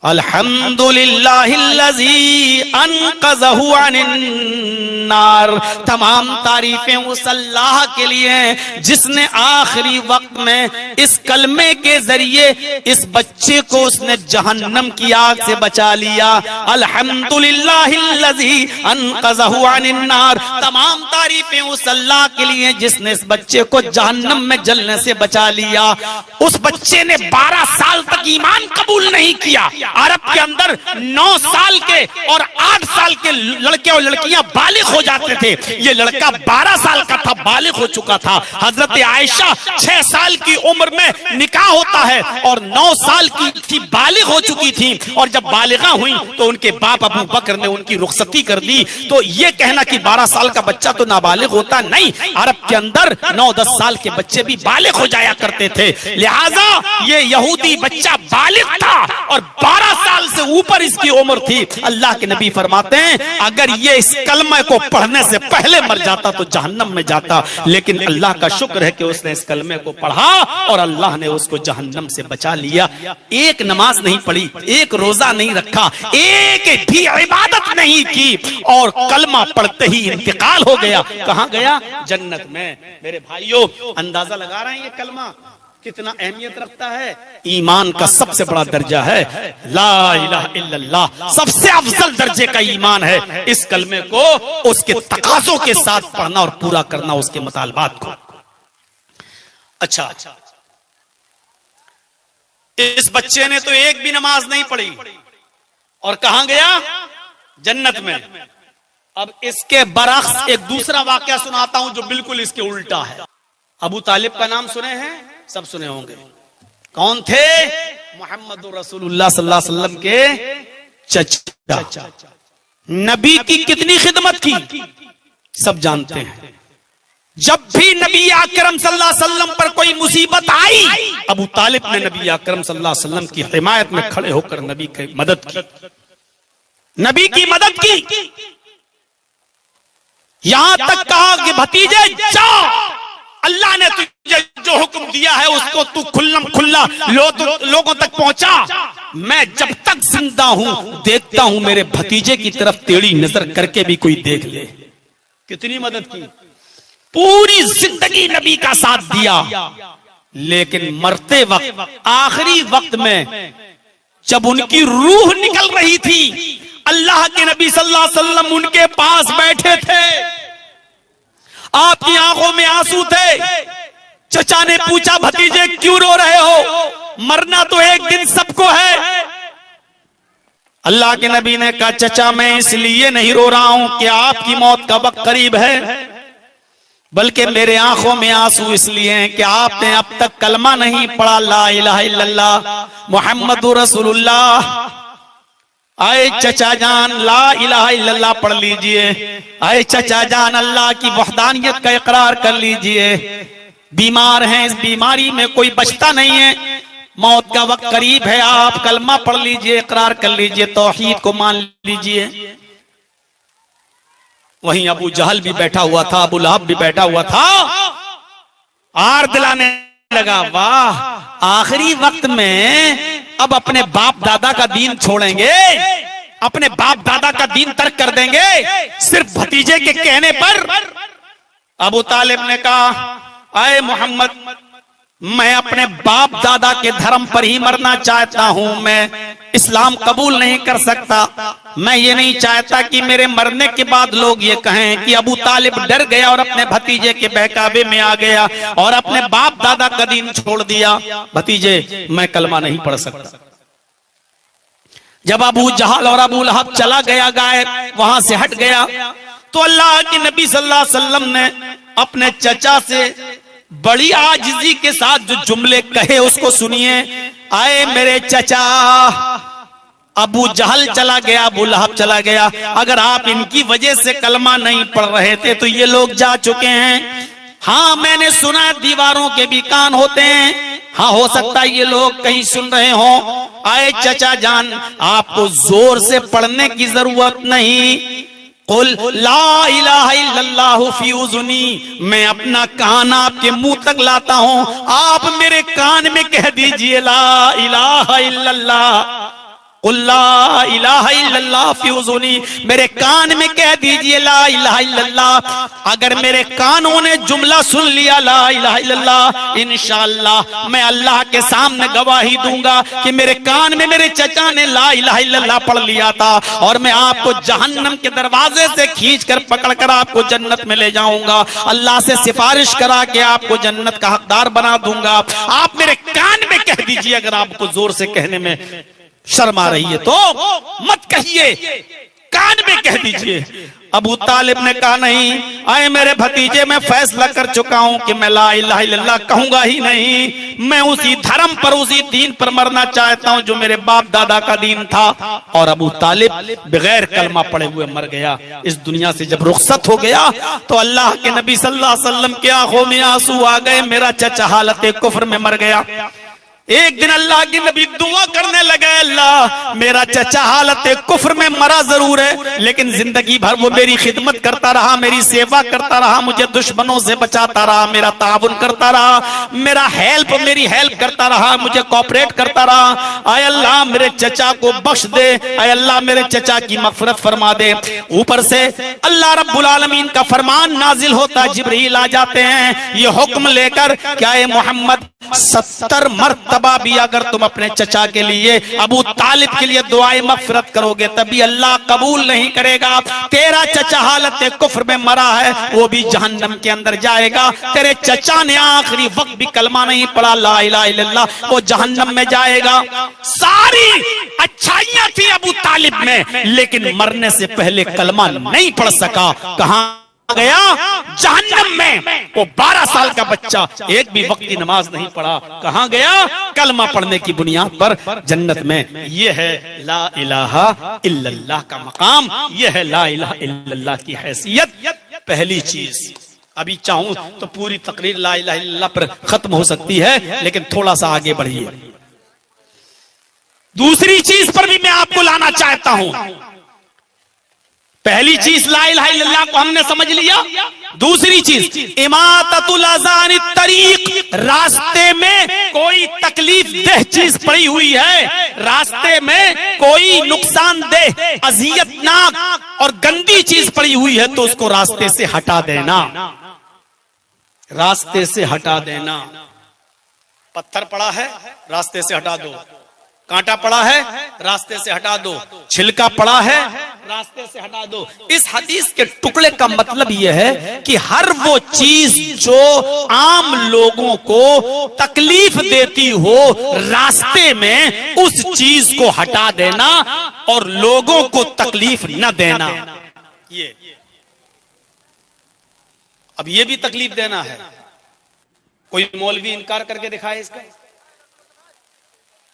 [SPEAKER 1] अल्हम्दुलिल्लाहिल्लज़ी अनक़ज़हु अनिन्नार। तमाम तारीफें उस अल्लाह के लिए हैं जिसने आखिरी वक्त में इस कलमे के जरिए इस बच्चे को उसने जहन्नम की आग से बचा लिया। अल्हम्दुलिल्लाहिल्लज़ी अनक़ज़हु अनिन्नार। तमाम तारीफें उस अल्लाह के लिए जिसने इस बच्चे को जहन्नम में जलने से बचा लिया। उस बच्चे ने 12 साल तक ईमान कबूल नहीं किया। अरब के अंदर 9 साल के और 8 साल के लड़के और लड़कियां बालिग हो जाते थे, ये लड़का 12 साल का था, बालिग हो चुका था। हजरत आयशा 6 साल की उम्र में निकाह होता है और 9 साल की थी, बालिग हो चुकी थी, और जब बालिगा हुई तो उनके बाप अबू बकर ने उनकी रुखसती कर दी। तो ये कहना कि 12 साल का बच्चा तो नाबालिग होता नहीं, अरब के अंदर 9-10 साल के बच्चे भी बालिग हो जाया करते थे। लिहाजा ये यहूदी बच्चा बालिग था और 12 साल से ऊपर इसकी उम्र थी। अल्लाह के नबी फरमाते हैं अगर ये इस कलमे को पढ़ने से पहले मर जाता तो जहन्नम में जाता, लेकिन अल्लाह का शुक्र है कि उसने इस कलमे को पढ़ा और अल्लाह ने उसको जहन्नम से बचा लिया। एक नमाज नहीं पढ़ी, एक रोजा नहीं रखा, एक भी इबादत नहीं की और कलमा पढ़ते ही इंतकाल हो गया। कहां गया? जन्नत में। मेरे भाइयों, अंदाजा लगा रहे हैं ये कलमा कितना अहमियत रखता है? ईमान का सबसे बड़ा दर्जा है ला इलाहा इल्लल्लाह, सबसे अफजल दर्जे का ईमान है। इस कलमे को उसके तकाज़ों के साथ पढ़ना और पूरा करना, उसके मुतालबात को। अच्छा, इस बच्चे ने तो एक भी नमाज नहीं पढ़ी और कहां गया? जन्नत में। अब इसके बरअक्स एक दूसरा वाकया सुनाता हूं जो बिल्कुल इसके उल्टा है। अबू तालिब का नाम सुने हैं? सब सुने होंगे। कौन थे? मोहम्मद रसूलुल्लाह सल्लल्लाहु अलैहि वसल्लम के चचा। नबी की कितनी खिदमत की सब जानते हैं। जब भी नबी अकरम सल्लल्लाहु अलैहि वसल्लम पर कोई मुसीबत आई, अबू तालिब ने नबी अकरम सल्लल्लाहु अलैहि वसल्लम की हिमायत में खड़े होकर नबी की मदद की, नबी की मदद की। यहां तक कहा कि भतीजे जाओ, अल्लाह ने तुझे जो हुक्म दिया है उसको तू खुल्लम खुल्ला लोगों तक पहुंचा। मैं जब तक जिंदा हूं देखता हूं मेरे भतीजे की तरफ टेढ़ी नजर करके भी कोई देख ले। कितनी मदद की, पूरी जिंदगी नबी का साथ दिया। लेकिन मरते वक्त, आखिरी वक्त में जब उनकी रूह निकल रही थी, अल्लाह के नबी सल्लल्लाहु अलैहि वसल्लम उनके पास बैठे थे, आपकी आंखों में आंसू थे। चचा ने पूछा भतीजे क्यों रो रहे हो? मरना तो एक दिन सबको है। अल्लाह के नबी ने कहा चचा मैं इसलिए नहीं रो रहा हूं कि आपकी मौत का वक्त करीब है, बल्कि मेरे आंखों में आंसू इसलिए हैं कि आपने अब तक कलमा नहीं पढ़ा, ला इलाहा इल्लल्लाह मुहम्मदुर रसूलुल्लाह। आए चचा जान ला इलाहा इल्लल्लाह पढ़ लीजिए। आए चचा जान अल्लाह की वहदानियत का इकरार कर लीजिए। बीमार हैं, इस बीमारी में कोई बचता नहीं है, मौत का वक्त करीब है, आप कलमा पढ़ लीजिए, इकरार कर लीजिए, तौहीद को मान लीजिए। वहीं अबू जहल भी बैठा हुआ था, अबू लहब भी बैठा हुआ था, आर दिलाने लगा, वाह आखिरी वक्त में अब अपने बाप दादा का दीन छोड़ेंगे, अपने बाप दादा का दीन तर्क कर देंगे सिर्फ भतीजे के कहने पर। अबू तालिब ने कहा, आए मोहम्मद, मैं अपने बाप दादा के धर्म पर ही मरना चाहता हूं, मैं इस्लाम कबूल नहीं कर सकता। मैं ये नहीं चाहता कि मेरे मरने के बाद लोग ये कहें कि अबू तालिब डर गया और अपने भतीजे के बहकावे में आ गया और अपने बाप दादा का दीन छोड़ दिया। भतीजे, मैं कलमा नहीं पढ़ सकता। जब अबू जहल और अबू लहब चला गया, गायब, वहां से हट गया, तो अल्लाह के नबी सल्लल्लाहु अलैहि वसल्लम ने अपने चचा से बड़ी आजिजी के साथ जो जुमले कहे उसको सुनिए। आए मेरे चचा, अबू जहल चला गया, अबू लहब चला गया, अगर आप इनकी वजह से कलमा नहीं पढ़ रहे थे तो ये लोग जा चुके हैं। हाँ, मैंने सुना दीवारों के भी कान होते हैं, हाँ हो सकता है ये लोग कहीं सुन रहे हो। आए चचा जान, आपको जोर से पढ़ने की जरूरत नहीं। कुल ला इलाहा इल्लल्लाहु फी उज़ुनी, मैं अपना कान आपके मुंह तक लाता हूं, आप मेरे कान में कह दीजिए ला इलाहा इल्लल्लाह। कुल ला इलाहा इल्लल्लाह फी उज़ुनी, मेरे कान में कह दीजिए ला इलाहा इल्लल्लाह। अगर मेरे कानों ने जुमला सुन लिया ला इलाहा इल्लल्लाह, इंशाअल्लाह मैं अल्लाह के सामने गवाही दूंगा कि मेरे कान में मेरे चचा ने ला इलाहा इल्लल्लाह पढ़ लिया था, और मैं आपको जहन्नम के दरवाजे से खींच कर पकड़ कर आपको जन्नत में ले जाऊंगा, अल्लाह से सिफारिश करा के आपको जन्नत का हकदार बना दूंगा। आप मेरे कान में कह दीजिए, अगर आपको जोर से कहने में शर्म आ रही है तो मत कहिए, कान में कह दीजिए। अबू तालिब ने कहा, नहीं, आए मेरे भतीजे, मैं फैसला कर चुका हूं कि मैं ला इलाहा इल्लल्लाह कहूंगा ही नहीं, मैं उसी धर्म पर, उसी दीन पर मरना चाहता हूं जो मेरे बाप दादा का दीन था। और अबू तालिब बगैर कलमा पढ़े हुए मर गया। इस दुनिया से जब रुखसत हो गया तो अल्लाह के नबी सल्लल्लाहु अलैहि वसल्लम की आंखों में आंसू आ गए। मेरा चचा हालत कुफ्र में मर गया। एक दिन अल्लाह की नबी दुआ करने लगे, अल्लाह मेरा चचा हालत कुफ्र में मरा जरूर है, लेकिन जिंदगी भर वो मेरी खिदमत करता रहा, मेरी सेवा करता रहा, मुझे दुश्मनों से बचाता रहा, मेरा ताउन करता रहा, मेरी हेल्प करता रहा, मुझे कोऑपरेट करता रहा। आय अल्लाह मेरे चचा को बख्श दे, आय अल्लाह मेरे चचा की मगफिरत फरमा दे। ऊपर से अल्लाह रब्बुल आलमीन का फरमान नाजिल होता, जिब्रील आ जाते हैं ये हुक्म लेकर, क्या है मोहम्मद 70 मर्तबा भी अगर तुम अपने चचा के लिए, अबू तालिब के लिए दुआए मगफिरत करोगे तभी अल्लाह कबूल नहीं करेगा। तेरा चचा हालत कुफ्र में मरा है, वो भी जहन्नम के अंदर जाएगा। तेरे चचा ने आखिरी वक्त भी कलमा नहीं पढ़ा ला इलाहा इल्लल्लाह, वो जहन्नम में जाएगा। सारी अच्छाइयां थी अबू तालिब में, लेकिन मरने से पहले कलमा नहीं पढ़ सका। कहां गया? जहन्नम में। वो 12 साल का बच्चा एक भी वक्त की नमाज नहीं पढ़ा, कहां गया? कलमा पढ़ने की बुनियाद पर जन्नत में। ये है ला इलाहा इल्लल्लाह का मकाम, ये है ला इलाहा इल्लल्लाह की हैसियत। पहली चीज, अभी चाहूं तो पूरी तकरीर ला इलाहा इल्लल्लाह पर खत्म हो सकती है, लेकिन थोड़ा सा आगे बढ़िए। दूसरी चीज पर भी मैं आपको लाना चाहता हूं। पहली चीज ला इलाहा इल्लल्लाह को हमने समझ लिया। दूसरी चीज इमाततुल अज़ानित तरीक, रास्ते में कोई तकलीफ देह चीज पड़ी हुई है, रास्ते में कोई नुकसानदेह, अजियतनाक और गंदी चीज पड़ी हुई है तो उसको रास्ते से हटा देना, रास्ते से हटा देना। पत्थर पड़ा है, रास्ते से हटा दो। कांटा पड़ा है, रास्ते से हटा दो। छिलका पड़ा है, रास्ते से हटा दो। इस हदीस के टुकड़े का मतलब यह है कि हर वो चीज जो आम लोगों को तकलीफ देती हो, रास्ते में उस चीज को हटा देना और लोगों को तकलीफ न देना। ये अब ये भी तकलीफ देना है। कोई मौलवी इनकार करके दिखाए इसका।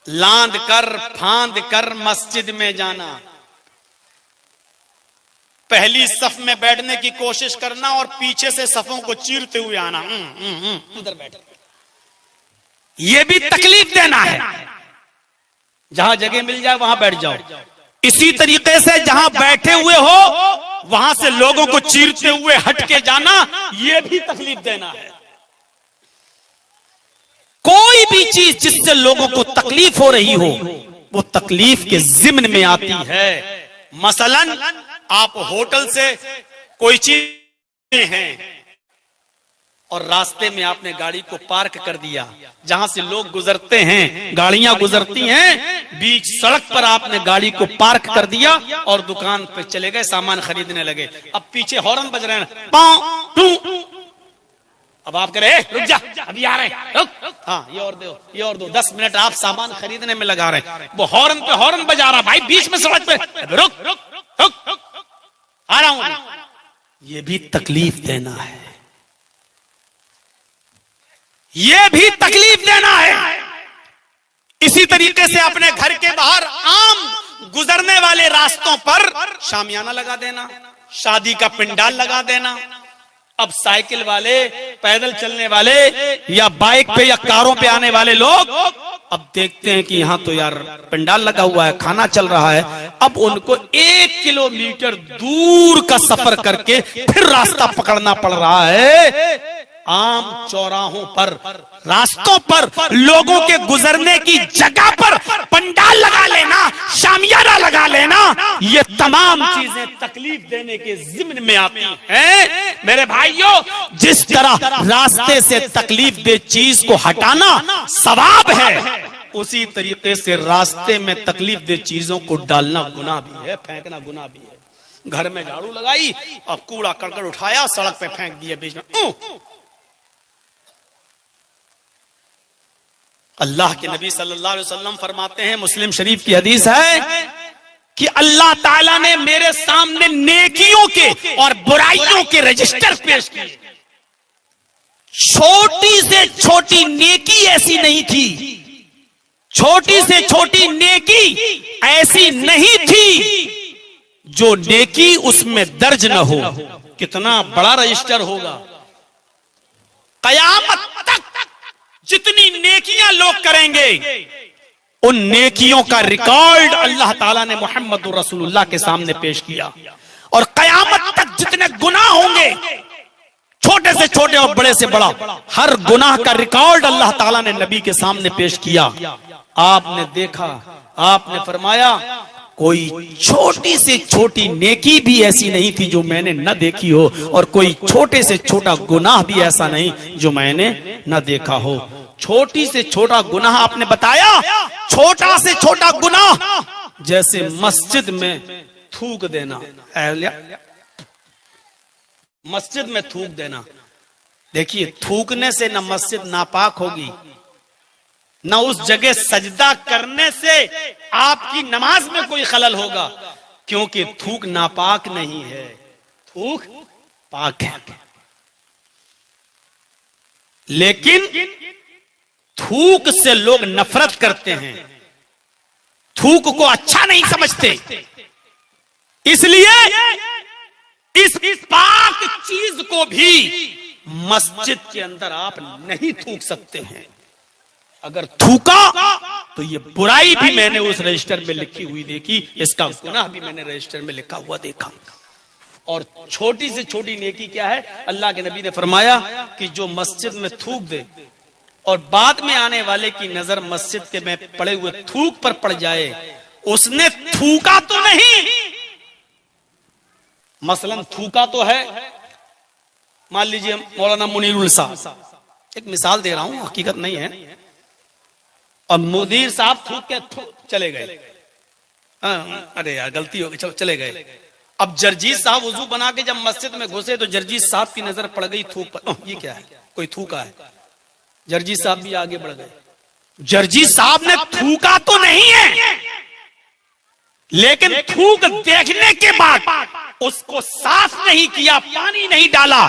[SPEAKER 1] लांद कर फांद कर मस्जिद में जाना, पहली सफ में बैठने की कोशिश करना और पीछे से सफों को चीरते हुए आना, उधर बैठ, ये भी तकलीफ देना है। जहां जगह मिल जाए वहां बैठ जाओ। इसी तरीके से जहां बैठे हुए हो वहां से लोगों को चीरते हुए हट के जाना, यह भी तकलीफ देना है। कोई भी चीज जिससे लोगों को तकलीफ हो रही हो वो तकलीफ के जिम्न में आती है। मसलन आप होटल से कोई चीज हैं और रास्ते में आपने गाड़ी को पार्क कर दिया, जहां से लोग गुजरते हैं, गाड़ियां गुजरती हैं, बीच सड़क पर आपने गाड़ी को पार्क कर दिया और दुकान पे चले गए, सामान खरीदने लगे। अब पीछे हॉर्न बज रहे हैं, पां टू। अब आप कह रहे रुक जा, अभी आ रहे हैं, रुक, हाँ ये और दो, ये और दो, 10 मिनट आप सामान खरीदने में लगा रहे हैं, वो हॉर्न पे हॉर्न बजा रहा, भाई बीच में सड़क पे, रुक रुक रुक, आ रहा हूं। ये भी तकलीफ देना है, ये भी तकलीफ देना है। इसी तरीके से अपने घर के बाहर आम गुजरने वाले रास्तों पर शामियाना लगा देना, शादी का पंडाल लगा देना। अब साइकिल वाले, पैदल चलने वाले या बाइक पे या कारों पे आने वाले लोग अब देखते हैं कि यहां तो यार पंडाल लगा हुआ है, खाना चल रहा है। अब उनको 1 किलोमीटर दूर का सफर करके फिर रास्ता पकड़ना पड़ रहा है। आम चौराहों पर, रास्तों पर लोगों के गुजरने की जगह पर पंडाल लगा लेना, शामियाना लगा लेना, ये तमाम चीजें तकलीफ देने के जिम्न में आती हैं। मेरे भाइयों, जिस तरह रास्ते से तकलीफ दे चीज को हटाना सवाब है, उसी तरीके से रास्ते में तकलीफ दे चीजों को डालना गुनाह भी है, फेंकना गुनाह भी है। घर में झाड़ू लगाई और कूड़ा करकट उठाया, सड़क पे फेंक दिया बीच में। अल्लाह के नबी सल्लल्लाहु अलैहि वसल्लम फरमाते हैं, मुस्लिम शरीफ की हदीस है कि अल्लाह ताला ने मेरे सामने नेकियों के और बुराइयों के रजिस्टर पेश किए। छोटी से छोटी नेकी ऐसी नहीं थी, छोटी से छोटी नेकी ऐसी नहीं थी जो नेकी उसमें दर्ज न हो। कितना बड़ा रजिस्टर होगा। कयामत तक जितनी नेकियां लोग करेंगे उन नेकियों का रिकॉर्ड अल्लाह ताला ने मोहम्मद रसूलुल्लाह के सामने पेश किया। और कयामत तक जितने गुनाह होंगे, छोटे से छोटे और बड़े से बड़ा, हर गुनाह का रिकॉर्ड अल्लाह ताला ने नबी के सामने पेश किया। आपने देखा, आपने फरमाया कोई छोटी से छोटी नेकी भी ऐसी नहीं थी जो मैंने न देखी हो, और कोई छोटे से छोटा गुनाह भी ऐसा नहीं जो मैंने न देखा हो। छोटी से छोटा गुनाह आपने बताया, छोटा से छोटा गुनाह जैसे मस्जिद में थूक देना, मस्जिद में थूक देना। देखिए, थूकने से न मस्जिद नापाक होगी, न उस जगह सजदा करने से आपकी नमाज में कोई खलल होगा, क्योंकि थूक नापाक नहीं है, थूक पाक है। लेकिन थूक से लोग नफरत करते हैं, थूक को अच्छा नहीं समझते, इसलिए इस पाक चीज को भी मस्जिद के अंदर आप नहीं थूक सकते हैं। अगर थूका तो ये बुराई भी मैंने उस रजिस्टर में लिखी हुई देखी, इसका गुनाह भी मैंने रजिस्टर में लिखा हुआ देखा। और छोटी से छोटी नेकी क्या है? अल्लाह के नबी ने फरमाया कि जो मस्जिद में थूक दे और बाद में आने वाले की नजर मस्जिद के में पड़े हुए थूक पर पड़ जाए, उसने थूका तो नहीं, मसलन थूका तो है, मान लीजिए मौलाना मुनीरुल साहब, एक मिसाल दे रहा हूं, हकीकत नहीं है, और मुदीर साहब थूक के चले गए, अरे यार गलती हो गई, चले गए। अब जरजीत साहब वुजू बना के जब मस्जिद में घुसे तो जरजीत साहब की नजर पड़ गई थूक पर, ये क्या है, कोई थूका है। जरजीत साहब भी आगे बढ़ गए। जरजीत साहब ने थूका तो नहीं है, लेकिन थूक देखने के बाद उसको साफ नहीं किया, पानी नहीं डाला,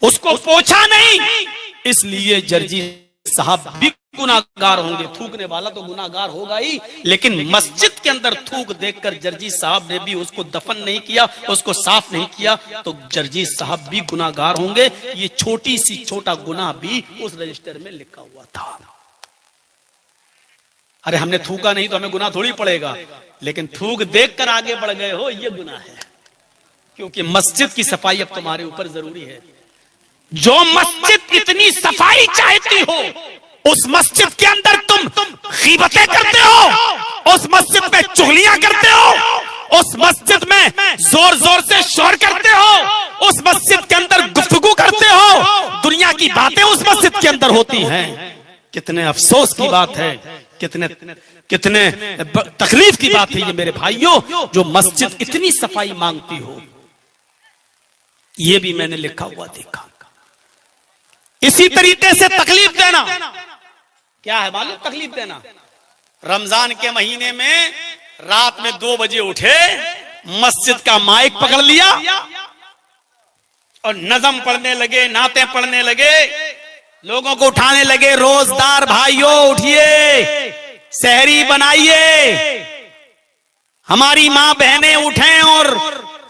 [SPEAKER 1] उसको पोछा नहीं, इसलिए जर्जी साहब भी गुनाहगार होंगे। थूकने वाला तो गुनाहगार होगा ही, लेकिन मस्जिद के अंदर थूक देखकर जर्जी साहब ने भी उसको दफन नहीं किया, उसको साफ नहीं किया, तो जर्जी साहब भी गुनाहगार होंगे। ये छोटा गुनाह भी उस रजिस्टर में लिखा हुआ था। अरे हमने थूका नहीं तो हमें गुनाह थोड़ी पड़ेगा, लेकिन थूक देखकर आगे बढ़ गए हो, ये गुनाह है। क्योंकि मस्जिद की सफाई अब तुम्हारे ऊपर जरूरी है। जो मस्जिद इतनी सफाई चाहती हो, उस मस्जिद के अंदर तुम गीबतें करते हो, उस मस्जिद में चुगलियां करते हो, उस मस्जिद में जोर जोर से शोर करते हो, उस मस्जिद के अंदर गुफ्तगू करते हो, दुनिया की बातें उस मस्जिद के अंदर होती हैं। कितने अफसोस की बात है, कितने तकलीफ की बात है ये मेरे भाइयों, जो मस्जिद इतनी सफाई मांगती हो। ये भी मैंने लिखा हुआ देखा। इसी तरीके से तकलीफ देना क्या है मालूम? तकलीफ देना, रमजान के महीने में रात में 2 बजे उठे, मस्जिद का माइक पकड़ लिया और नज़म पढ़ने लगे, नाते पढ़ने लगे, लोगों को उठाने लगे, रोजदार भाइयों उठिए, सहरी बनाइए, हमारी मां बहनें उठें और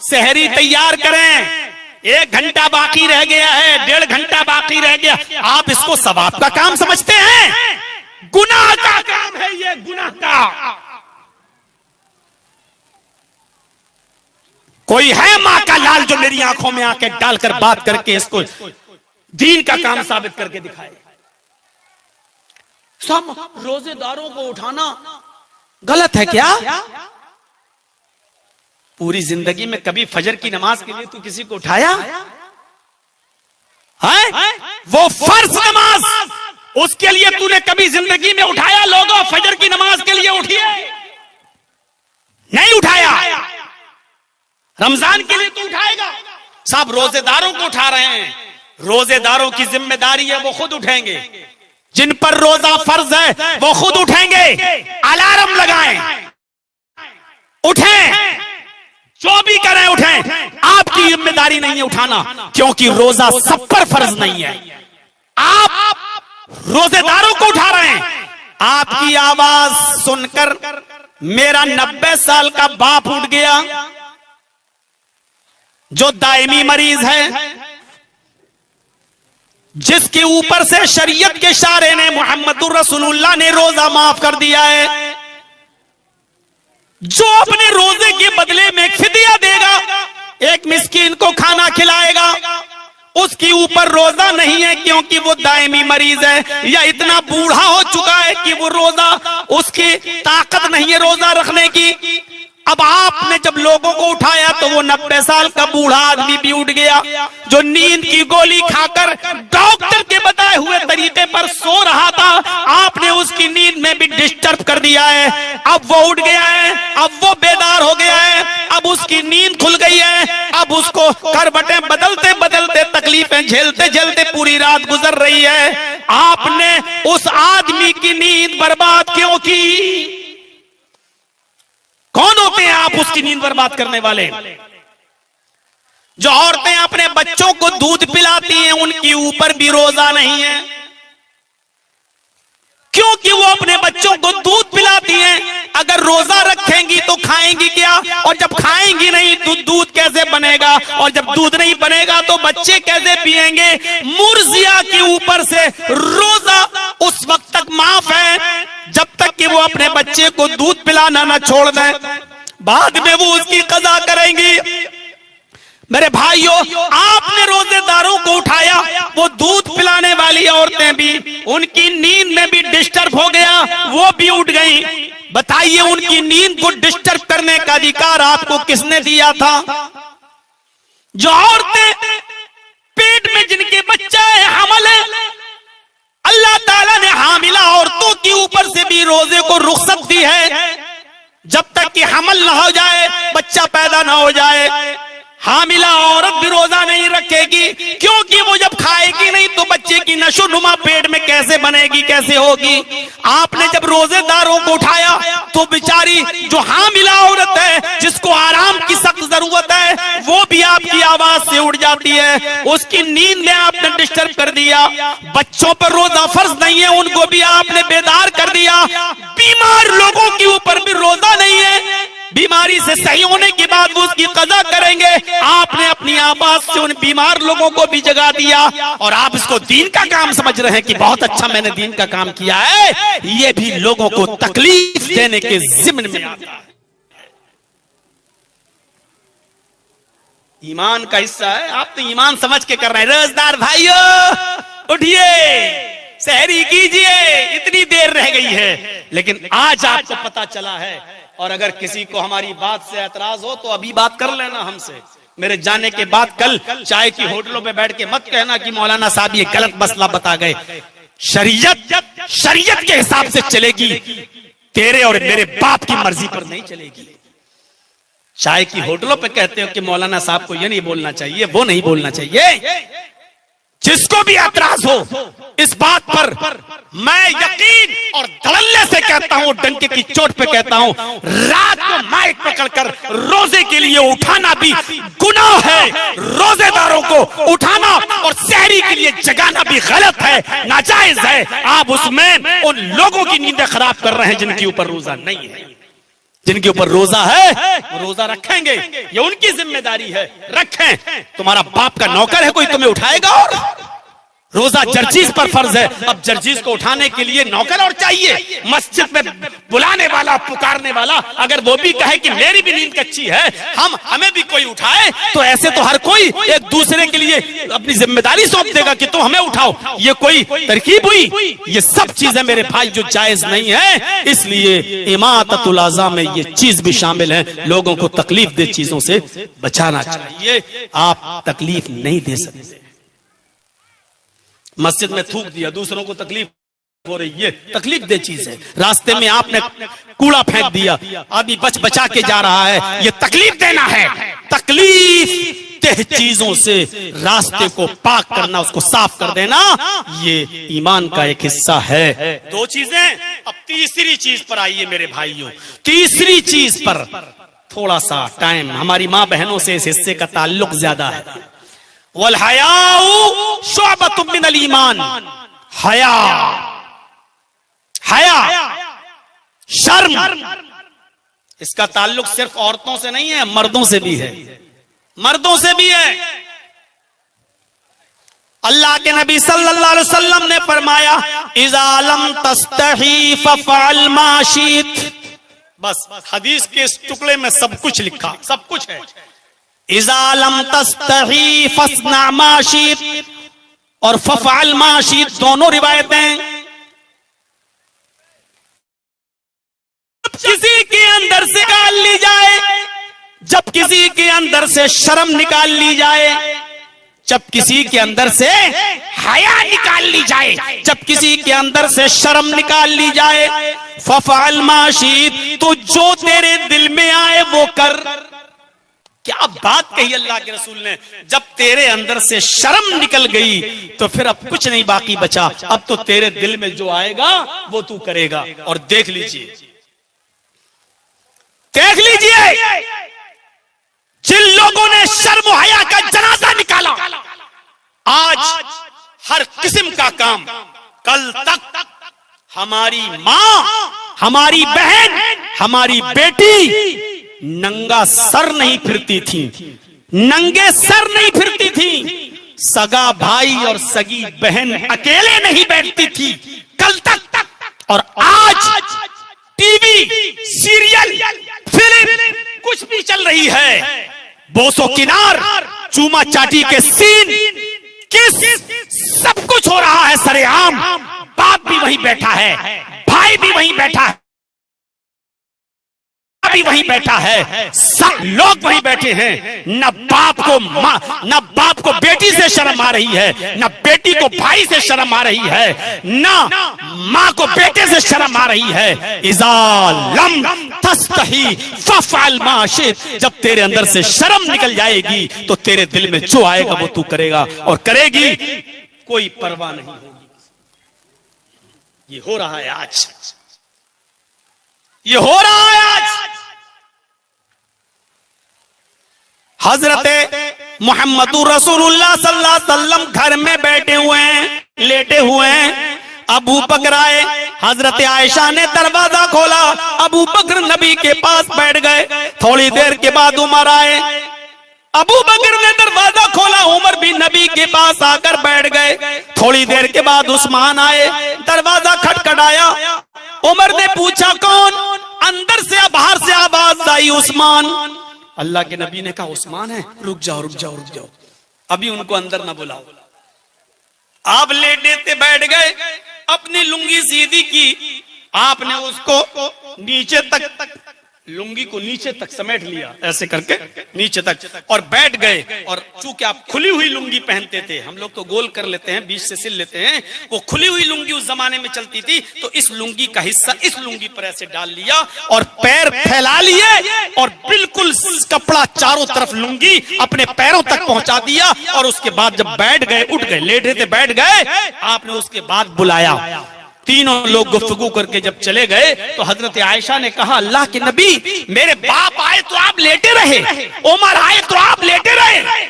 [SPEAKER 1] सहरी तैयार करें, 1 घंटा बाकी रह गया है, 1.5 घंटा बाकी रह गया। आप इसको सवाब का काम समझते हैं? गुनाह का काम है ये, गुनाह का। कोई है मां का लाल जो मेरी आंखों में आंखें डालकर बात करके इसको दीन का काम साबित करके दिखाए? सब रोजेदारों को उठाना गलत है क्या? पूरी जिंदगी में कभी फजर की नमाज के लिए तू किसी को उठाया है? वो फर्ज नमाज, उसके लिए तूने कभी जिंदगी में उठाया? लोगों, फजर की नमाज के लिए उठिए, नहीं उठाया। रमजान के लिए तू उठाएगा? सब रोजेदारों को उठा रहे हैं। रोजेदारों की जिम्मेदारी है, वो खुद उठेंगे। जिन पर रोजा फर्ज है वो खुद उठेंगे। अलार्म लगाएं, उठें, जो भी करें उठें। आपकी जिम्मेदारी नहीं है उठाना, क्योंकि रोजा सब पर फर्ज नहीं है। आप रोजेदारों को उठा रहे हैं। आपकी आवाज सुनकर मेरा 90 साल का बाप उठ गया, जो दायमी मरीज है, जिसके ऊपर से शरीयत के इशारे ने, मुहम्मदुर रसूलुल्लाह ने रोजा माफ कर दिया है, जो अपने रोजे के बदले में एक फिदिया देगा, एक मिस्कीन को खाना खिलाएगा, उसके ऊपर रोजा नहीं है, क्योंकि वो दायमी मरीज है या इतना बूढ़ा हो चुका है कि वो रोजा, उसकी ताकत नहीं है रोजा रखने की। अब आपने जब लोगों को उठाया तो वो 90 साल का बूढ़ा आदमी भी उठ गया, जो नींद की गोली खाकर डॉक्टर के बताए हुए तरीके पर सो रहा था। आपने उसकी नींद में भी डिस्टर्ब कर दिया है। अब वो उठ गया है, अब वो बेदार हो गया है, अब उसकी नींद खुल गई है। अब उसको करवटें बदलते बदलते, तकलीफें झेलते झेलते पूरी रात गुजर रही है। आपने उस आदमी की नींद बर्बाद क्यों की? कौन होते हैं आप उसकी नींद बर्बाद करने वाले? जो औरतें अपने बच्चों को दूध पिलाती हैं, उनके ऊपर भी रोजा नहीं है, क्योंकि वो अपने बच्चों को दूध पिलाती हैं। अगर रोजा रखेंगी तो खाएंगी क्या? और जब खाएंगी नहीं तो दूध कैसे बनेगा? और जब दूध नहीं बनेगा तो बच्चे कैसे पिएंगे? मुर्जिया के ऊपर से रोजा उस वक्त तक माफ है जब तक कि वो अपने बच्चे को दूध पिलाना ना छोड़ दें। बाद में वो उसकी कज़ा करेंगी। मेरे भाइयों, आपने रोजेदारों को उठाया, वो दूध पिलाने वाली औरतें भी, उनकी नींद में भी डिस्टर्ब हो गया, वो भी उठ गई। बताइए, उनकी नींद को डिस्टर्ब करने का अधिकार आपको किसने दिया था? जो औरतें पेट में जिनके बच्चा है, हमल है, अल्लाह ताला ने हामिला औरतों के ऊपर से भी रोजे को रुख्सत दी है, जब तक कि हमल ना हो जाए, बच्चा पैदा ना हो जाए। हामिला औरत भी रोजा नहीं रखेगी, क्योंकि वो जब खाएगी नहीं तो बच्चे की नशोनुमा पेट में कैसे बनेगी, कैसे होगी? आपने जब रोजेदारों को उठाया तो बेचारी जो हामिला औरत है, जिसको आराम की सख्त जरूरत है, वो भी आपकी आवाज से उठ जाती है, उसकी नींद में आपने डिस्टर्ब कर दिया। बच्चों पर रोजा फर्ज नहीं है, उनको भी आपने बेदार कर दिया। बीमार लोगों के ऊपर भी रोजा नहीं है, बीमारी से सही होने के बाद वो उसकी कज़ा करेंगे। आपने अपनी आवाज से उन बीमार लोगों को भी जगा दिया और आप इसको दीन का काम समझ रहे हैं कि बहुत अच्छा मैंने दीन का काम किया है। ये भी लोगों को तकलीफ देने के जिम्न में आता है। ईमान का हिस्सा है, आप तो ईमान समझ के कर रहे हैं। रोजदार भाइयों उठिए, सहरी कीजिए, इतनी देर रह गई है। लेकिन आज आपको पता चला है, और अगर किसी को हमारी बात से एतराज हो तो अभी बात कर लेना हमसे। मेरे जाने के बाद कल चाय की होटलों पे बैठ के मत कहना कि मौलाना साहब ये गलत मसला बता गए। शरीयत के हिसाब से चलेगी, तेरे और मेरे बाप की मर्जी पर नहीं चलेगी। चाय की होटलों पे कहते हो कि मौलाना साहब को ये नहीं बोलना चाहिए, वो नहीं बोलना चाहिए। जिसको भी एतराज हो इस बात पर, मैं यकीन और धड़ल्ले से कहता हूं, डंके की चोट पे कहता हूं, रात को माइक पकड़कर रोजे के लिए उठाना भी गुनाह है। रोजेदारों को उठाना और सहरी के लिए जगाना भी गलत है, नाजायज है। आप उसमें उन लोगों की नींदें खराब कर रहे हैं जिनके ऊपर रोजा नहीं है। जिनके ऊपर रोजा है वो रोजा रखेंगे, ये उनकी जिम्मेदारी है, रखें। तुम्हारा बाप का नौकर है कोई तुम्हें उठाएगा? और रोजा जर्जीज पर फर्ज है, अब जर्जीज को उठाने के लिए नौकर और चाहिए। मस्जिद में बुलाने वाला, पुकारने वाला अगर वो भी कहे कि मेरी भी नींद कच्ची है, हमें भी कोई उठाए, तो ऐसे तो हर कोई एक दूसरे के लिए अपनी जिम्मेदारी सौंप देगा कि तुम हमें उठाओ। ये कोई तरकीब हुई? ये सब चीजें मेरे भाई जो जायज नहीं है, इसलिए इमाततुल आज़ा में ये चीज भी शामिल है। लोगों को तकलीफ दे चीजों से बचाना चाहिए। आप तकलीफ नहीं दे सकते। मस्जिद में थूक दिया, दूसरों को तकलीफ हो रही है, तकलीफ दे चीज है। रास्ते में आपने कूड़ा फेंक दिया, अभी बचा के जा रहा है, ये तकलीफ देना है। तकलीफ दे चीजों से रास्ते को पाक करना, उसको साफ कर देना, ये ईमान का एक हिस्सा है। दो चीजें। अब तीसरी चीज पर आइए मेरे भाइयों। तीसरी चीज पर थोड़ा सा टाइम, हमारी माँ बहनों से इस हिस्से का ताल्लुक ज्यादा है। वल हयाउ शुअबतुम मिनल ईमान। हया, शर्म, इसका ताल्लुक सिर्फ औरतों से नहीं है, मर्दों से भी है। मर्दों से भी है। अल्लाह के नबी सल्लल्लाहु अलैहि वसल्लम ने फरमाया, इज़ा लम तस्तही फफ़अल मा शीत। बस हदीस के इस टुकड़े में सब कुछ लिखा, सब कुछ है। इज़ा लम तस्तही फस्ना मा शीत और फफ़अल मा शीत, दोनों रिवायतें। किसी के अंदर से निकाल ली जाए, जब किसी के अंदर से शर्म निकाल ली जाए, जब किसी के अंदर से हया निकाल ली जाए, जब किसी के अंदर से शर्म निकाल ली जाए, फफ़अल मा शीत, तो जो तेरे दिल में आए वो कर। क्या बात कही अल्लाह के रसूल ने। जब तेरे अंदर से शर्म निकल गई तो फिर अब कुछ नहीं बाकी बचा, अब तो तेरे दिल में जो आएगा वो तू करेगा। और देख लीजिए, देख लीजिए, जिन लोगों ने शर्म हया का जनाजा निकाला, आज हर किस्म का काम। कल तक हमारी माँ, हमारी बहन, हमारी बेटी नंगा सर नहीं फिरती थी, नंगे सर नहीं फिरती थी, सगा भाई और सगी बहन अकेले नहीं बैठती थी कल तक। और आज टीवी, सीरियल, फिल्म कुछ भी चल रही है, बोसो किनार, चूमा चाटी के सीन, किस, सब कुछ हो रहा है सरेआम। बाप भी वहीं बैठा है, भाई भी वहीं बैठा है, भी वहीं बैठा है, सब लोग वहीं बैठे हैं। न बाप को माँ, न बाप को बेटी से शर्म आ रही है, न बेटी को भाई से शर्म आ रही है, न माँ को बेटे से शर्म आ रही है। इज़ा लम तस्तही फफ़अल मा शित, जब तेरे अंदर से शर्म निकल जाएगी तो तेरे दिल में जो आएगा वो तू करेगा और करेगी, कोई परवाह नहीं होगी। ये हो रहा है आज, ये हो रहा है आज। हजरत मुहम्मदुर रसूलुल्लाह सल्लल्लाहु अलैहि वसल्लम घर में बैठे हुए हैं, लेटे हुए हैं। अबू बकर आए, हजरत आयशा ने दरवाजा खोला, अबू बकर नबी के पास बैठ गए। थोड़ी देर के बाद उमर आए, अबू बकर ने दरवाजा खोला, उमर भी नबी के पास आकर बैठ गए। थोड़ी देर के बाद उस्मान आए, दरवाजा खटखटाया, उमर ने पूछा कौन? अंदर से बाहर से आवाज आई उस्मान। अल्लाह के नबी ने कहा उस्मान है? रुक जाओ रुक जाओ रुक जाओ, अभी उनको अंदर ना बुलाओ। आप लेटे थे, बैठ गए, अपनी लुंगी सीधी की, आपने उसको नीचे तक, लुंगी को नीचे तक समेट लिया, ऐसे करके नीचे तक, और बैठ गए। और चूंकि आप खुली हुई लुंगी पहनते थे, हम लोग तो गोल कर लेते हैं, बीच से सिल लेते हैं, वो खुली हुई लुंगी उस जमाने में चलती थी, तो इस लुंगी का हिस्सा इस लुंगी पर ऐसे डाल लिया और पैर फैला लिए और बिल्कुल कपड़ा चारों तरफ लुंगी अपने पैरों तक पहुंचा दिया। और उसके बाद जब बैठ गए, उठ गए, लेटे थे बैठ गए, आपने उसके बाद बुलाया। तीनों लोग गुफ्तगू करके जब चले गए तो हजरत आयशा ने कहा अल्लाह के नबी, मेरे बाप आए तो आप लेटे रहे, उमर आए तो आप लेटे रहे,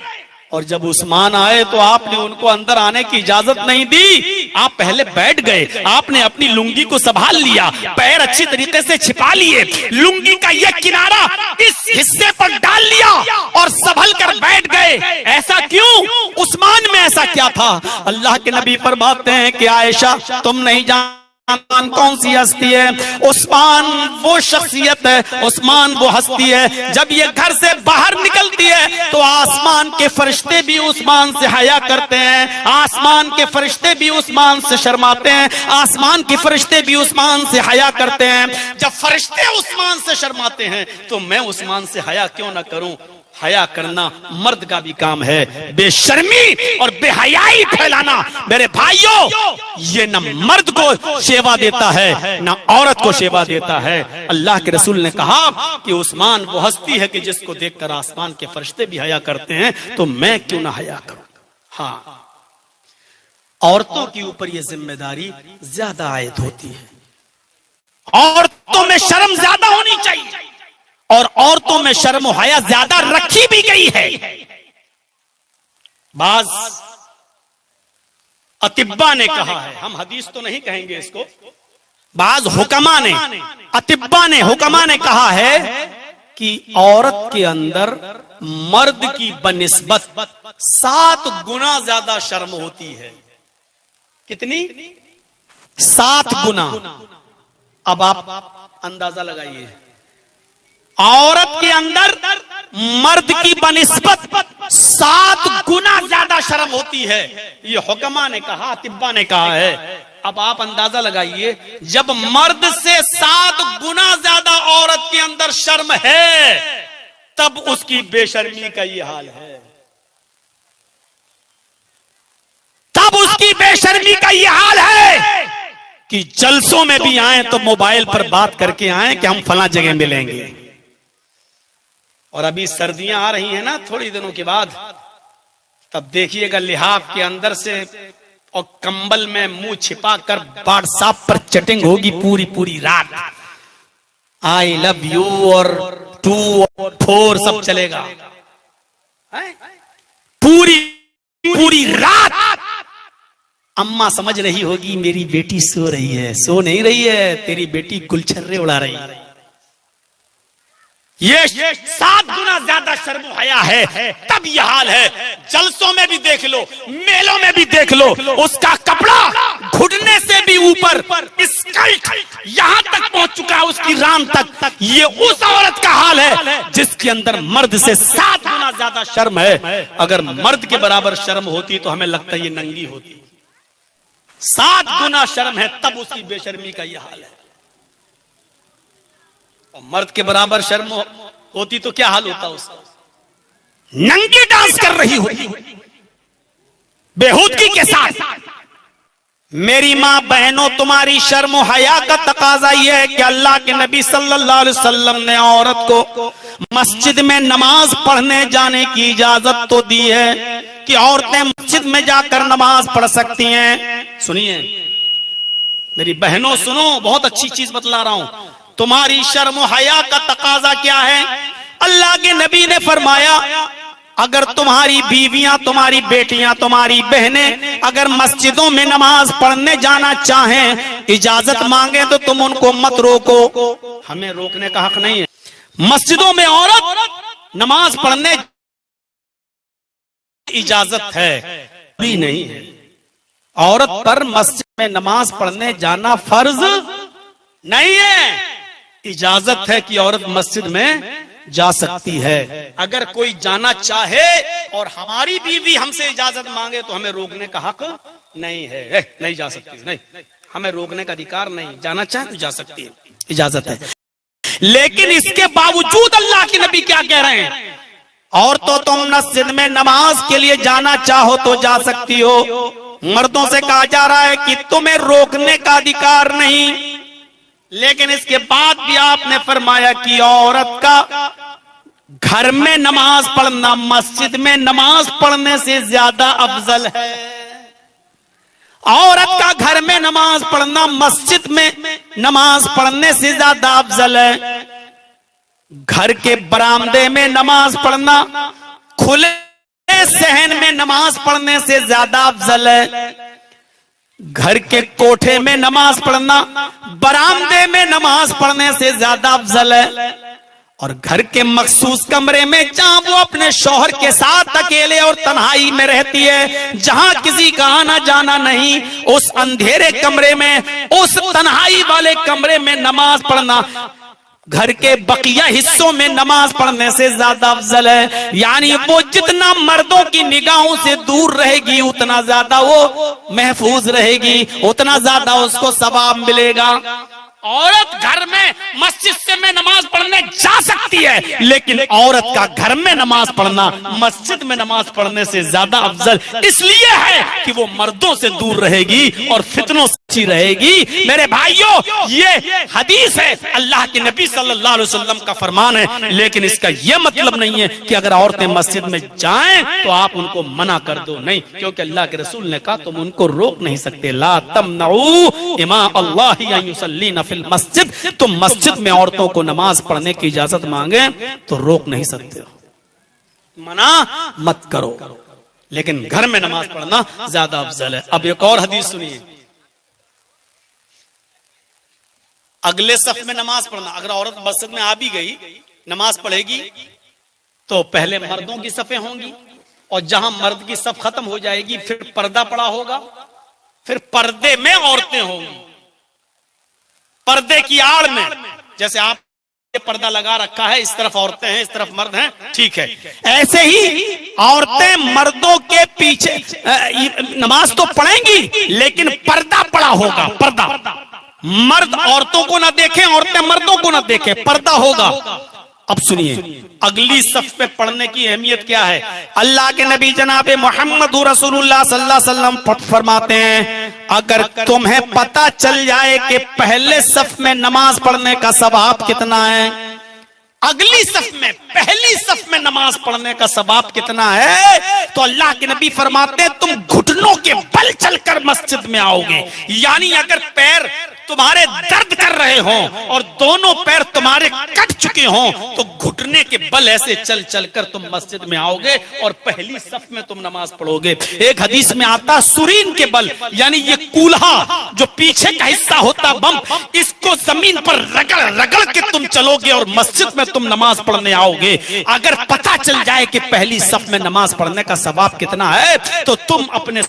[SPEAKER 1] और जब उस्मान आए तो आपने उनको अंदर आने की इजाजत नहीं दी। आप पहले बैठ गए, आपने अपनी लुंगी को संभाल लिया, पैर अच्छी तरीके से छिपा लिए, लुंगी का यह किनारा इस हिस्से पर डाल लिया और संभल कर बैठ गए। ऐसा क्यों? उस्मान में ऐसा क्या था? अल्लाह के नबी फरमाते हैं कि आयशा तुम नहीं जान कौन सी हस्ती है, उस्मान वो शख्सियत है, उस्मान वो हस्ती है, जब ये घर से बाहर निकलती है तो आसमान के फरिश्ते भी उस्मान से हया करते हैं, आसमान के फरिश्ते भी उस्मान से शर्माते हैं, आसमान के फरिश्ते भी उस्मान से हया करते हैं। जब फरिश्ते उस्मान से शर्माते हैं तो मैं उस्मान से हया क्यों ना करूं? हया करना मर्द का भी काम है, बेशर्मी और बेहयाई फैलाना मेरे भाइयों ये न मर्द को सेवा देता है न औरत को सेवा देता है। अल्लाह के रसूल ने कहा कि उस्मान वो हस्ती है कि जिसको देखकर आसमान के फरिश्ते भी हया करते हैं, तो मैं क्यों ना हया करूं? हाँ, औरतों के ऊपर यह जिम्मेदारी ज्यादा आयद होती है, औरतों में शर्म ज्यादा होनी चाहिए और औरतों में शर्म हया ज्यादा रखी भी गई है। बाज अतिब्बा ने कहा है, हम हदीस तो नहीं कहेंगे इसको, बाज हुक्मा ने, अतिब्बा ने, हुक्मा ने कहा है कि औरत के अंदर मर्द की बनिस्बत 7 गुना ज्यादा शर्म होती है। कितनी? 7 गुना। अब आप अंदाजा लगाइए, औरत के अंदर मर्द की बनिस्बत 7 गुना ज्यादा शर्म होती है। ये हुक्मा ने कहा, तिब्बा ने कहा है। अब आप अंदाजा लगाइए, जब मर्द से 7 गुना ज्यादा औरत के अंदर शर्म है, तब उसकी बेशर्मी का ये हाल है, तब उसकी बेशर्मी का ये हाल है कि जलसों में भी आए तो मोबाइल पर बात करके आए कि हम फला जगह मिलेंगे। और अभी सर्दियां आ रही हैं ना थोड़ी दिनों के बाद, तब देखिएगा लिहाफ के अंदर से और कंबल में मुंह छिपाकर व्हाट्सएप पर चैटिंग होगी पूरी पूरी रात, आई लव यू और 2 और 4 सब चलेगा पूरी पूरी रात। अम्मा समझ रही होगी मेरी बेटी सो रही है, सो नहीं रही है, तेरी बेटी गुलछर्रे उड़ा रही है। ये 7 गुना ज्यादा शर्म हया है, तब यह हाल है। जलसों में भी देख लो, मेलों में भी देख लो, उसका कपड़ा घुटने से भी ऊपर, स्कर्ट यहां तक पहुंच चुका है, उसकी रान तक। ये उस औरत का हाल है जिसके अंदर मर्द से 7 गुना ज्यादा शर्म है। अगर मर्द के बराबर शर्म होती तो हमें लगता है ये नंगी होती। 7 गुना शर्म है, तब उसकी बेशर्मी का यह हाल है। और मर्द के बराबर शर्म होती तो क्या हाल होता उसका? नंगी डांस कर रही होती बेहूदगी के साथ। मेरी मां बहनों, तुम्हारी शर्म हया का तकाजा यह है कि अल्लाह के नबी सल्लल्लाहु अलैहि वसल्लम ने औरत को मस्जिद में नमाज पढ़ने जाने की इजाजत तो दी है कि औरतें मस्जिद में जाकर नमाज पढ़ सकती हैं। सुनिए मेरी बहनों, सुनो, बहुत अच्छी चीज बतला रहा हूं। तुम्हारी शर्म हया का तकाजा क्या है? अल्लाह के नबी ने फरमाया अगर तुम्हारी बीवियां, तुम्हारी बेटियां, तुम्हारी बहनें अगर मस्जिदों में नमाज पढ़ने जाना चाहें, इजाजत मांगे, तो तुम उनको मत रोको। हमें रोकने का हक नहीं है। मस्जिदों में औरत नमाज पढ़ने इजाजत है, भी नहीं है। औरत पर मस्जिद में नमाज पढ़ने जाना फर्ज नहीं है। इजाजत है कि औरत मस्जिद में जा सकती है। अगर कोई जाना चाहे और हमारी बीवी हमसे इजाजत मांगे तो हमें रोकने का हक नहीं है। नहीं जा सकती, नहीं, हमें रोकने का अधिकार नहीं। जाना चाहे तो जा सकती है, इजाजत है। लेकिन इसके बावजूद अल्लाह के नबी क्या कह रहे हैं? और तो तुम मस्जिद में नमाज के लिए जाना चाहो तो जा सकती हो। मर्दों से कहा जा रहा है कि तुम्हें रोकने का अधिकार नहीं। लेकिन इसके बाद भी आपने फरमाया कि औरत का घर में नमाज पढ़ना मस्जिद में नमाज पढ़ने से ज्यादा अफजल है। औरत का घर में नमाज पढ़ना मस्जिद में नमाज पढ़ने से ज्यादा अफजल है। घर के बरामदे में नमाज पढ़ना खुले सहन में नमाज पढ़ने से ज्यादा अफजल है। घर के कोठे में नमाज पढ़ना बरामदे में नमाज पढ़ने से ज्यादा अफजल है। और घर के मखसूस कमरे में जहां वो अपने शौहर के साथ अकेले और तन्हाई में रहती है, जहां किसी का आना जाना नहीं, उस अंधेरे कमरे में, उस तन्हाई वाले कमरे में नमाज पढ़ना घर के बकिया हिस्सों में नमाज पढ़ने से ज्यादा अफजल है। यानी वो जितना मर्दों की निगाहों से दूर रहेगी उतना ज्यादा वो महफूज रहेगी, उतना ज्यादा उसको सवाब मिलेगा। औरत घर में मस्जिद से में नमाज पढ़ने जा सकती है, लेकिन औरत का घर में नमाज पढ़ना मस्जिद में नमाज पढ़ने से ज्यादा अफजल इसलिए है कि वो मर्दों से दूर रहेगी और फितनों से अच्छी रहेगी। मेरे भाइयों, ये हदीस है, अल्लाह के नबी सल्लल्लाहु अलैहि वसल्लम का फरमान है। लेकिन इसका यह मतलब नहीं है कि अगर औरतें मस्जिद में जाएं तो आप उनको मना कर दो, नहीं, क्योंकि अल्लाह के रसूल ने कहा तुम उनको रोक नहीं सकते। ला तमनऊ इमा अल्लाह अन युसल्लीना फिल मस्जिद, तुम मस्जिद में औरतों को नमाज पढ़ने की इजाजत मांगे तो रोक नहीं सकते हो, मना मत करो। लेकिन घर में नमाज पढ़ना ज्यादा अफजल है। अब एक और हदीस सुनिए। अगले सफ में नमाज पढ़ना, अगर औरत मस्जिद में आ भी गई नमाज पढ़ेगी तो पहले मर्दों की सफें होंगी और जहां मर्द की सफ खत्म हो जाएगी फिर पर्दा पड़ा होगा, फिर पर्दे में औरतें होंगी। पर्दे की आड़ में, जैसे आप पर्दा लगा रखा है, इस तरफ औरतें हैं, इस तरफ मर्द हैं, ठीक है, ऐसे ही औरतें मर्दों के पीछे नमाज तो पढ़ेंगी लेकिन पर्दा पड़ा होगा। पर्दा, मर्द औरतों को ना देखें, औरतें मर्दों को ना देखें, पर्दा होगा। अब सुनिए अगली सफ पे पढ़ने की अहमियत क्या है। अल्लाह के नबी जनाबे मोहम्मद रसूलुल्लाह सल्लल्लाहु अलैहि वसल्लम फरमाते हैं, अगर तुम्हें पता चल जाए कि पहले सफ में नमाज पढ़ने का सवाब कितना है, अगली सफ में पहली सफ में नमाज पढ़ने का सवाब कितना है, तो अल्लाह के नबी फरमाते हैं तुम घुटनों के बल चलकर मस्जिद में आओगे। यानी अगर पैर तुम्हारे दर्द कर रहे हो और दोनों पैर तुम्हारे कट चुके हो तो घुटने के बल ऐसे चल चलकर तुम मस्जिद में आओगे और पहली सफ में तुम नमाज पढ़ोगे। एक हदीस में आता सुरीन के बल, यानी ये कूल्हा जो पीछे का हिस्सा होता बम, इसको जमीन पर रगड़ रगड़ के तुम चलोगे और मस्जिद में तुम नमाज पढ़ने आओगे। अगर पता चल जाए कि पहली सफ में नमाज पढ़ने का सवाब कितना है तो तुम अपने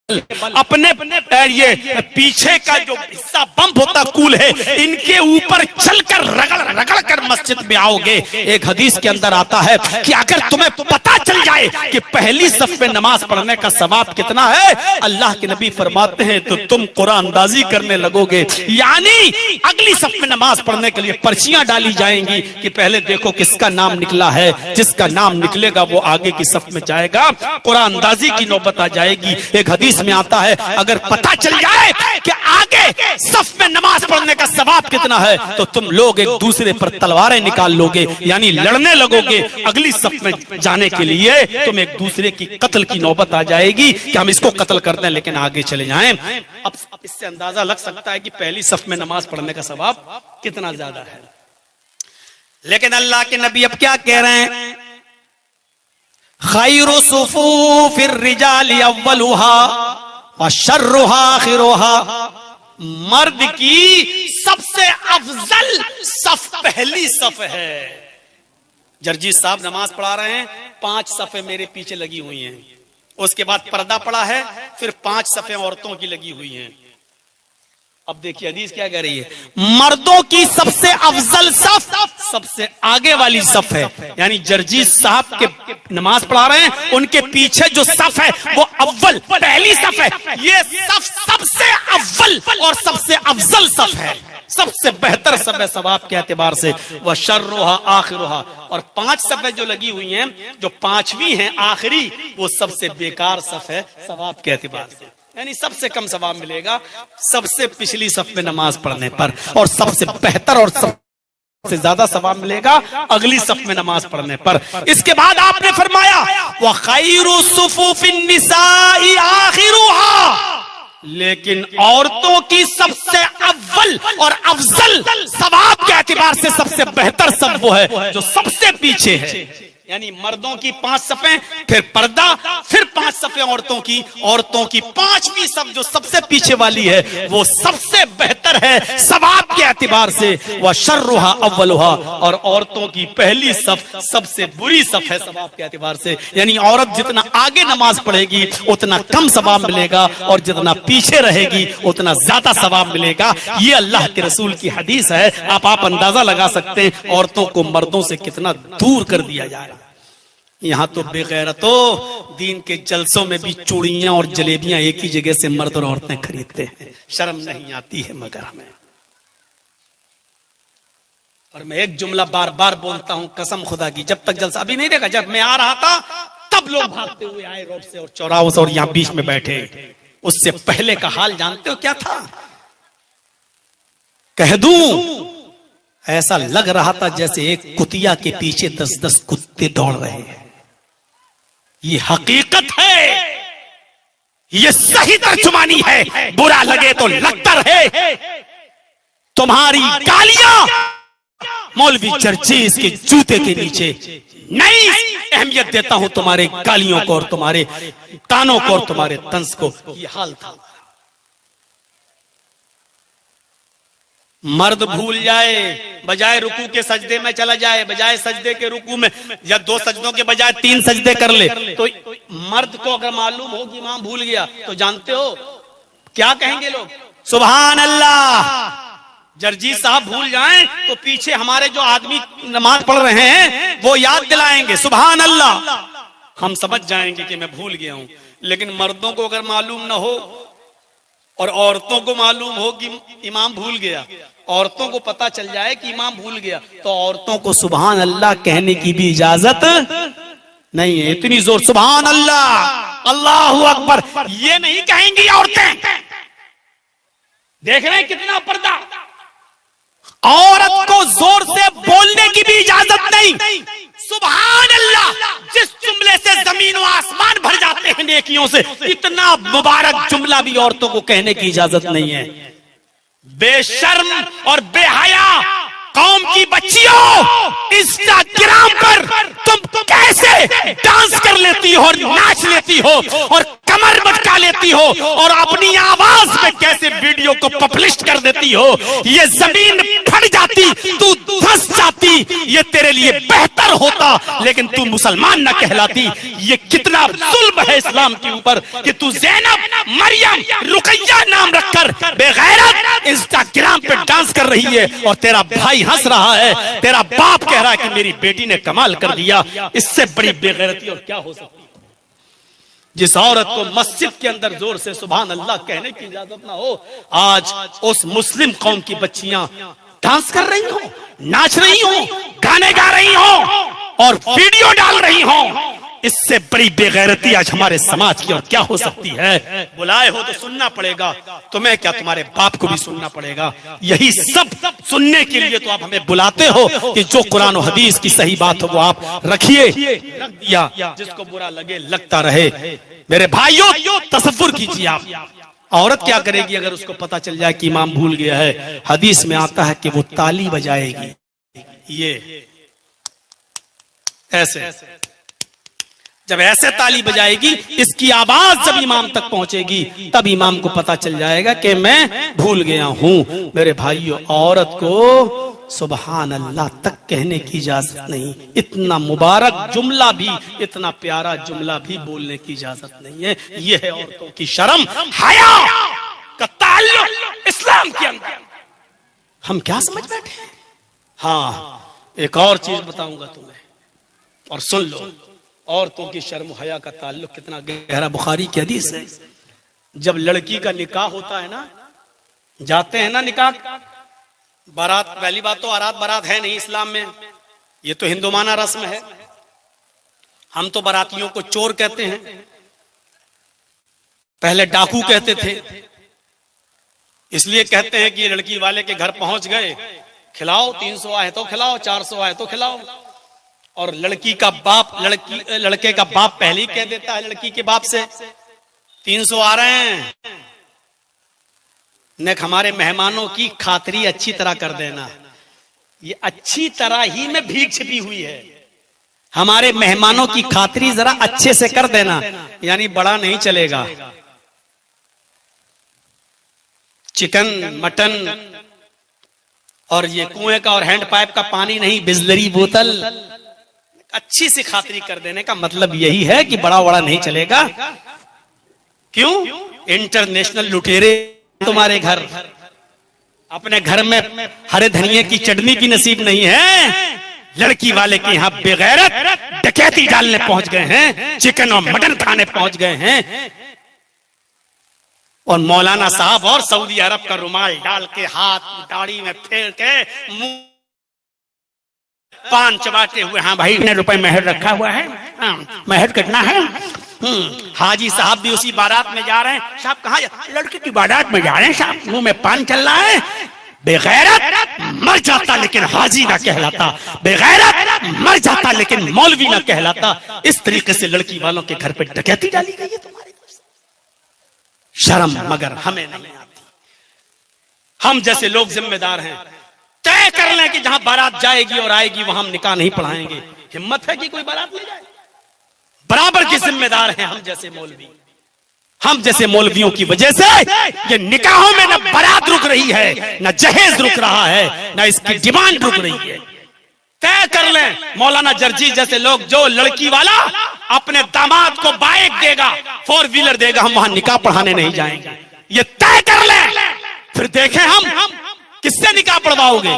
[SPEAKER 1] ये पीछे का जो हिस्सा बम होता कूल है, इनके ऊपर चलकर रगड़ रगड़ कर मस्जिद में आओगे। एक हदीस के अंदर आता है कि अगर तुम्हें पता चल जाए कि पहली सफ में नमाज पढ़ने का सवाब कितना है, अल्लाह के नबी फरमाते हैं तो तुम कुरानदाजी करने लगोगे। यानी अगली सफ में नमाज पढ़ने के लिए पर्चियां डाली जाएंगी कि पहले देखो किसका नाम निकला है, जिसका नाम निकलेगा वो आगे की सफ में जाएगा, कुरानदाजी की नौबत आ जाएगी। एक हदीस में आता है अगर पता चल जाए कि आगे सफ में नमाज पढ़ने का सवाब कितना है तो तुम लोग एक दूसरे पर तलवारें निकाल लोगे, यानी लड़ने लगोगे। अगली सफ में जाने के लिए तुम एक दूसरे की कत्ल की नौबत आ जाएगी कि हम इसको कत्ल कर दें लेकिन आगे चले जाएं। अब इससे अंदाजा लग सकता है कि पहली सफ में नमाज पढ़ने का सवाब कितना ज्यादा है। लेकिन अल्लाह के नबी अब क्या कह रहे हैं खैरु सुफूफिर रिजाली अव्वलुहा व शर्रुहा आखिरुहा, मर्द की सबसे अफजल सफ पहली सफ है। जर्जी साहब नमाज पढ़ा रहे हैं, 5 सफ़े मेरे पीछे लगी हुई हैं, उसके बाद पर्दा पड़ा है, फिर 5 सफ़े औरतों की लगी हुई हैं। अब देखिए हदीस क्या कह रही है, मर्दों की सबसे अफजल सफ सबसे आगे वाली सफ है, यानी जर्जी साहब के नमाज पढ़ा रहे हैं, उनके पीछे जो सफ है वो अव्वल पहली सफ है। ये सफ सबसे अव्वल और सबसे अफजल सफ है, सबसे बेहतर सफ है सवाब के एतबार से। वह शर्रुहा आखिरुहा, और 5 सफ़े जो लगी हुई हैं, जो 5वीं है आखिरी, वो सबसे बेकार सफ है सवाब के एतबार से, यानी सबसे कम सवाब मिलेगा सबसे पिछली सफ में नमाज पढ़ने पर, और सबसे बेहतर और सबसे ज्यादा सवाब मिलेगा अगली सफ में नमाज पढ़ने पर। इसके बाद आपने फरमाया व खैरु सुफूफिन निसाई आखिरुहा, लेकिन औरतों की सबसे अव्वल और अफजल सवाब के एतबार से सबसे बेहतर सफ वो है जो सबसे पीछे है, यानी मर्दों की 5 सफ़ें, फिर पर्दा, फिर 5 सफ़ें औरतों की 5वीं सफ जो सबसे पीछे वाली है वो सबसे बेहतर है सवाब के एतबार से। वह शर्रुहा अव्वलुहा, और औरतों की पहली सफ सबसे बुरी सफ है सवाब के एतबार से, यानी औरत जितना आगे नमाज पढ़ेगी उतना कम सवाब मिलेगा, और जितना पीछे रहेगी उतना ज्यादा सवाब मिलेगा। ये अल्लाह के रसूल की हदीस है। आप अंदाजा लगा सकते हैं औरतों को मर्दों से कितना दूर कर दिया जा रहा है। यहाँ तो बेगैरतों दीन के जलसों में भी चूड़ियां और जलेबियां एक ही जगह से मर्द और औरतें खरीदते हैं, शर्म नहीं आती है मगर हमें। और मैं एक जुमला बार बार बोलता हूं कसम खुदा की, जब तक जलसा अभी नहीं देखा, जब मैं आ रहा था तब लोग भागते हुए आए रोड से और चौराहों से और यहां बीच में बैठे। उससे पहले का हाल जानते हो क्या था? कह दूं, ऐसा लग रहा था जैसे एक कुतिया के पीछे 10-10 कुत्ते दौड़ रहे हैं। ये हकीकत है, ये सही तर्जुमानी है। बुरा लगे तो लगता रहे। तुम्हारी गालियां मौलवी जर्जीस के जूते के नीचे नहीं अहमियत देता हूं तुम्हारे गालियों को और तुम्हारे तानों को और तुम्हारे तंज को। ये हाल था। मर्द भूल जाए, बजाय रुकू के सजदे में चला जाए, बजाय सजदे के रुकू में, या 2 सजदों के बजाय 3 सजदे कर ले, तो मर्द को अगर मालूम हो कि इमाम भूल गया तो जानते हो क्या कहेंगे लोग? सुभान अल्लाह। जर्जी साहब भूल जाएं तो पीछे हमारे जो आदमी नमाज पढ़ रहे हैं वो याद दिलाएंगे सुभान अल्लाह। हम समझ जाएंगे कि मैं भूल गया हूं। लेकिन मर्दों को अगर मालूम ना हो और औरतों को मालूम हो कि इमाम भूल गया, औरतों को पता चल जाए कि इमाम भूल गया, तो औरतों को सुभान अल्लाह कहने की भी इजाजत नहीं है। इतनी जोर सुभान अल्लाह, अल्लाहू अकबर ये नहीं कहेंगी औरतें। देख रहे हैं कितना पर्दा। औरत को जोर से बोलने की भी इजाजत नहीं। सुभान अल्लाह, जिस जुमले से जमीन और आसमान भर जाते हैं नेकियों से, इतना मुबारक जुमला भी औरतों को कहने की इजाजत नहीं है। बेशर्म और बेहया कौम की बच्चियों, इंस्टाग्राम पर तुम कैसे डांस कर लेती हो और नाच लेती हो और कमर मटका लेती हो और अपनी आवाज में कैसे वीडियो को पब्लिश कर देती हो। ये जमीन फट जाती, तू धंस जाती, ये तेरे लिए बेहतर होता, लेकिन तू मुसलमान न कहलाती। ये कितना जुल्म है इस्लाम के ऊपर कि तू ज़ैनब, मरियम, रुकैया नाम रखकर बेगैरत इंस्टाग्राम पे डांस कर रही है और तेरा भाई हंस रहा है, तेरा बाप कह रहा है कि मेरी बेटी ने कमाल कर दिया। इससे बड़ी बेगैरती और क्या हो सकती? जिस औरत को मस्जिद के अंदर जोर से सुभान अल्लाह कहने की इजाजत ना हो, आज उस मुस्लिम कौम की बच्चियां डांस कर रही हो, नाच रही हो, गाने गा रही हो और वीडियो डाल रही हो। इससे बड़ी बेगैरती आज हमारे समाज की और क्या हो सकती है? बुलाए हो तो सुनना पड़ेगा, तुम्हें क्या तुम्हारे बाप को भी सुनना पड़ेगा। यही सब सुनने के लिए तो आप हमें बुलाते हो कि जो कुरान और हदीस की सही बात हो वो आप रखिए। रख दिया, जिसको बुरा लगे लगता रहे। मेरे भाइयों तसव्वुर कीजिए आप, औरत क्या करेगी अगर उसको पता चल जाए कि इमाम भूल गया है? हदीस में आता है कि वो ताली बजाएगी, ये ऐसे जब ऐसे ताली बजाएगी, इसकी आवाज जब इमाम तक पहुंचेगी, तब इमाम को पता चल जाएगा कि मैं भूल गया हूं। मेरे भाइयों, औरत को सुबहान अल्लाह तक कहने की इजाजत नहीं। इतना मुबारक जुमला भी, इतना प्यारा जुमला भी बोलने की इजाजत नहीं है। यह है औरतों की शर्म, हया का ताल्लुक इस्लाम के अंदर। हम क्या समझ बैठे हैं? हाँ, एक और चीज बताऊंगा तुम्हें, और सुन लो। औरतों की शर्म हया का ताल्लुक कितना गहरा, बुखारी की हदीस है। जब लड़की का निकाह होता है ना, जाते हैं ना निकाह, बारात, पहली बात तो आरात बारात है नहीं इस्लाम में, ये तो हिंदुमाना रस्म है। हम तो बारातियों को चोर कहते हैं, पहले डाकू कहते थे। इसलिए कहते हैं कि ये लड़की वाले के घर पहुंच गए, खिलाओ, 300 आए तो खिलाओ, 400 आए तो खिलाओ। और लड़की का बाप, लड़के का बाप पहले ही कह देता है लड़की के बाप से, 300 आ रहे हैं, नेक हमारे मेहमानों की खातिरी अच्छी तरह कर देना। ये अच्छी तरह ही में भीख छिपी हुई है। हमारे मेहमानों की खातिरी जरा अच्छे से कर देना, यानी बड़ा नहीं चलेगा। चिकन, मटन और ये कुएं का और हैंड पाइप का पानी नहीं, बिस्लरी बोतल, अच्छी सी खातिरी कर देने का मतलब यही है कि बड़ा बड़ा नहीं चलेगा। क्यों? इंटरनेशनल लुटेरे तुम्हारे घर, अपने घर में हरे धनिये की चटनी की नसीब नहीं है, लड़की वाले के यहाँ बेगैरत डकैती डालने पहुंच गए हैं, चिकन और मटन खाने पहुंच गए हैं। और मौलाना साहब और सऊदी अरब का रुमाल डाल के, हाथ दाढ़ी में फेर के, मुंह पान चबाते हुए, हाँ भाई इतने रुपए मेहर रखा हुआ है, हाँ, मेहर कितना है। हाजी साहब भी उसी बारात में जा रहे हैं। साहब कहाँ? लड़की की बारात में जा रहे हैं साहब, मुंह में पान चल रहा है। बेगैरत मर जाता लेकिन हाजी ना कहलाता, बेगैरत मर जाता लेकिन मौलवी ना कहलाता। इस तरीके से लड़की वालों के घर पे डकैती डाली गई है तुम्हारी तरफ से। शर्म मगर हमें नहीं आती। हम जैसे लोग जिम्मेदार हैं, तय कर लें कि जहां बारात जाएगी और आएगी वहां हम निकाह नहीं पढ़ाएंगे। हिम्मत है कि कोई बारात ले जाए? बराबर के जिम्मेदार हैं हम जैसे मौलवी। हम जैसे मौलवियों की वजह से ये निकाहों में न बारात रुक रही है, न जहेज रुक रहा है, न इसकी डिमांड रुक रही है। तय कर लें, मौलाना जर्जी जैसे लोग, जो लड़की वाला अपने दामाद को बाइक देगा, 4 व्हीलर देगा, हम वहां निकाह पढ़ाने नहीं जाएंगे। ये तय कर लें, फिर देखें हम किससे निकाह पढ़वाओगे,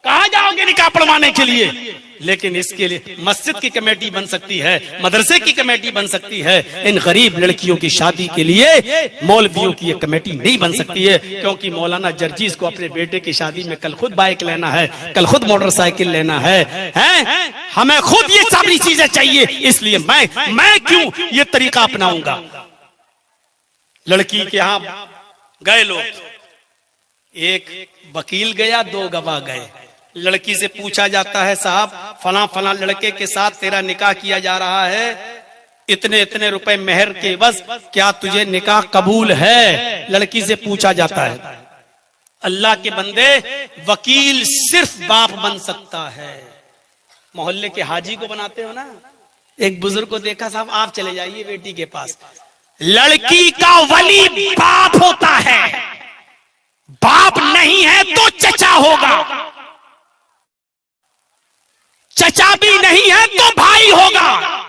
[SPEAKER 1] कहां जाओगे निकाह पढ़वाने के लिए। लेकिन इसके लिए मस्जिद की कमेटी बन सकती है, मदरसे की कमेटी बन सकती है। इन गरीब लड़कियों की शादी के लिए मौलवियों की एक कमेटी नहीं बन सकती है, क्योंकि मौलाना जर्जीस को अपने बेटे की शादी में कल खुद बाइक लेना है, कल खुद मोटरसाइकिल लेना है? हमें खुद ये सारी चीजें चाहिए। इसलिए मैं क्यों ये तरीका अपनाऊंगा? लड़की के यहां गए लोग, एक वकील गया, 2 गवाह गए। लड़की से पूछा जाता है, साहब फला फला लड़के के साथ तेरा निकाह किया जा रहा है, इतने इतने रुपए मेहर के, बस क्या तुझे निकाह कबूल है? लड़की से पूछा जाता है। अल्लाह के बंदे, वकील सिर्फ बाप बन सकता है। मोहल्ले के हाजी को बनाते हो ना, एक बुजुर्ग को देखा, साहब आप चले जाइए बेटी के पास। लड़की का वली बाप होता है, बाप नहीं है तो चचा होगा, चचा भी नहीं है तो भाई होगा।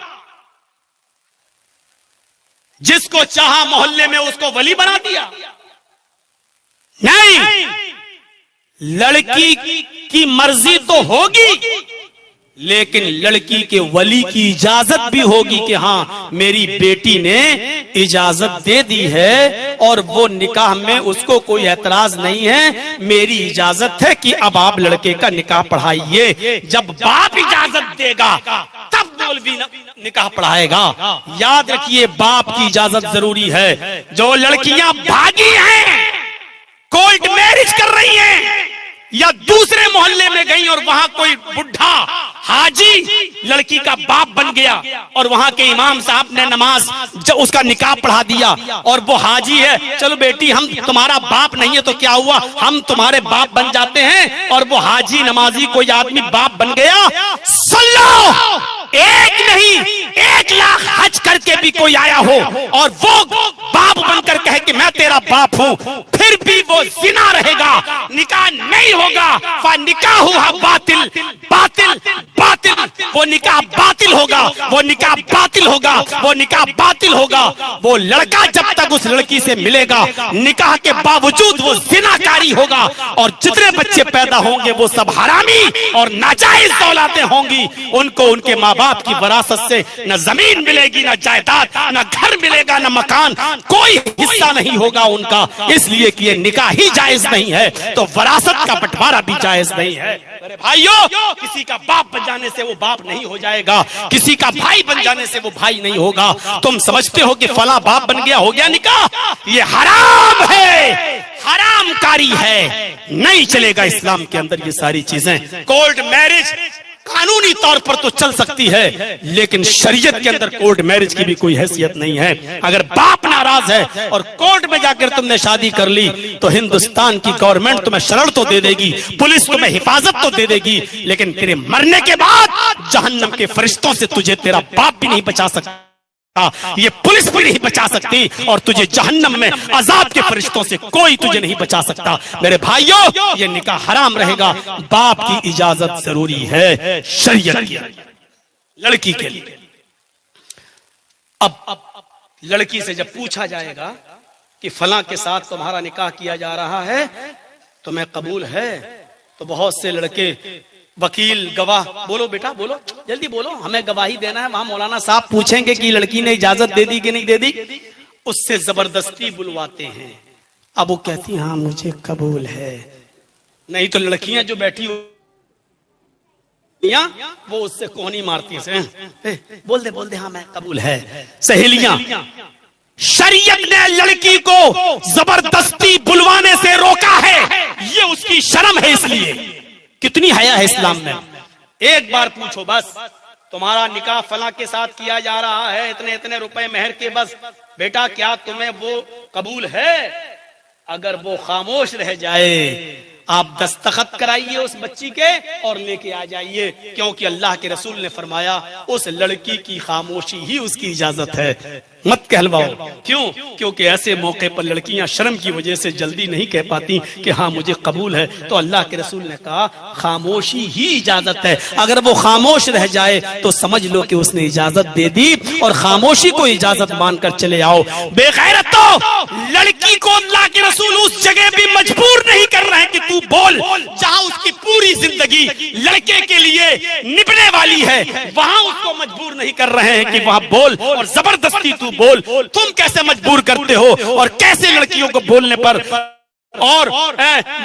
[SPEAKER 1] जिसको चाहा मोहल्ले में उसको वली बना दिया। नहीं, लड़की की मर्जी तो होगी, लेकिन लड़की के वली की इजाजत भी होगी कि हाँ मेरी बेटी ने इजाजत दे दी है और वो निकाह में उसको कोई एतराज नहीं है, मेरी इजाजत है कि अब आप लड़के का निकाह पढ़ाइए। जब बाप इजाजत देगा तब मौलवी निकाह पढ़ाएगा। याद रखिए, बाप की इजाजत जरूरी है। जो लड़कियां भागी हैं, कोर्ट मैरिज कर रही हैं, या दूसरे मोहल्ले में गई और वहां कोई बुढ़ा हाजी लड़की का बाप बन गया और वहां के इमाम साहब ने नमाज उसका निकाह पढ़ा दिया और वो हाजी है, चलो बेटी हम तुम्हारा बाप नहीं है तो क्या हुआ, हम तुम्हारे बाप बन जाते हैं, और वो हाजी नमाजी कोई आदमी बाप बन गया, सुन लो, एक नहीं 1 लाख भी कोई आया हो और वो बाप बनकर कहे कि मैं तेरा बाप हूं, फिर भी वो जिना रहेगा, निकाह नहीं होगा। निकाह हुआ बातिल बातिल बातिल, वो निकाह बातिल होगा, वो निकाह बातिल होगा, वो निकाह बातिल होगा। वो लड़का जब तक उस लड़की से मिलेगा निकाह के बावजूद वो जिनाकारी होगा, और जितने बच्चे पैदा होंगे वो सब हरामी और नाजायज औलादें होंगी। उनको उनके माँ बाप की विरासत से न जमीन मिलेगी, न जायदाद, न घर मिलेगा, न मकान, कोई हिस्सा नहीं होगा उनका, इसलिए कि ये निकाह ही जायज नहीं है, तो विरासत का बंटवारा भी जायज नहीं है। अरे भाइयों, किसी का बाप बन जाने से वो बाप नहीं हो जाएगा, किसी का भाई बन जाने से वो भाई नहीं होगा। तुम समझते हो कि फला बाप बन गया, हो गया निकाह, ये हराम है, हरामकारी है, नहीं चलेगा इस्लाम के अंदर ये सारी चीजें। कोर्ट मैरिज कानूनी तौर पर तो चल सकती है, लेकिन शरीयत के अंदर कोर्ट मैरिज की भी कोई हैसियत नहीं है। अगर बाप नाराज है और कोर्ट में जाकर तुमने शादी कर ली तो हिंदुस्तान की गवर्नमेंट तुम्हें शरण तो दे देगी, पुलिस तुम्हें हिफाजत तो दे देगी, लेकिन तेरे मरने के बाद जहन्नम के फरिश्तों से तुझे तेरा बाप भी नहीं बचा सकता, ये पुलिस भी नहीं बचा सकती, और तुझे जहन्नम में अजाब के फरिश्तों से कोई तुझे नहीं बचा सकता। मेरे भाइयों, ये निकाह हराम रहेगा, बाप की इजाजत जरूरी है शरीयत की लड़की के लिए। अब लड़की से जब पूछा जाएगा कि फलां के साथ तुम्हारा निकाह किया जा रहा है, तुम्हें कबूल है, तो बहुत से लड़के वकील गवाह, बोलो बेटा बोलो, जल्दी बोलो, हमें गवाही देना है, वहां मौलाना साहब पूछेंगे कि लड़की ने इजाजत दे दी कि नहीं दे दी, उससे जबरदस्ती बुलवाते हैं। अब वो कहती हाँ मुझे कबूल है, नहीं तो लड़कियां जो बैठी हो वो उससे कोहनी मारती है, बोल दे हाँ मैं कबूल है। सहेलियां, शरीयत ने लड़की को जबरदस्ती बुलवाने से रोका है, ये उसकी शर्म है, इसलिए कितनी हया है इस्लाम में। एक बार पूछो बस, तुम्हारा निकाह फला के साथ किया जा रहा है, इतने इतने रुपए मेहर के, बस बेटा क्या तुम्हें वो कबूल है? अगर वो खामोश रह जाए, आप दस्तखत कराइए उस बच्ची के और लेके आ जाइए, क्योंकि अल्लाह के रसूल ने फरमाया उस लड़की की खामोशी ही उसकी इजाजत है, मत कहलवाओ। क्यों? क्योंकि ऐसे मौके पर लड़कियां शर्म की वजह से जल्दी नहीं कह पाती कि हाँ मुझे कबूल है, तो अल्लाह के रसूल ने कहा खामोशी ही इजाजत है। अगर वो खामोश रह जाए तो समझ लो कि उसने इजाजत दे दी, और खामोशी को इजाजत मानकर चले आओ। बेगैरतो, लड़की को अल्लाह के रसूल उस जगह भी मजबूर नहीं कर रहे हैं कि तू बोल, जहां उसकी पूरी जिंदगी लड़के के लिए निभने वाली है, वहां उसको मजबूर नहीं कर रहे हैं कि वहां बोल और जबरदस्ती तू बोल। तुम कैसे मजबूर करते हो और कैसे लड़कियों को बोलने पर और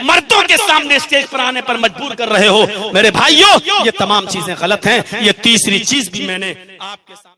[SPEAKER 1] मर्दों के सामने स्टेज पर आने पर मजबूर कर रहे हो? मेरे भाइयों, ये तमाम चीजें गलत हैं। ये तीसरी चीज भी मैंने आपके सामने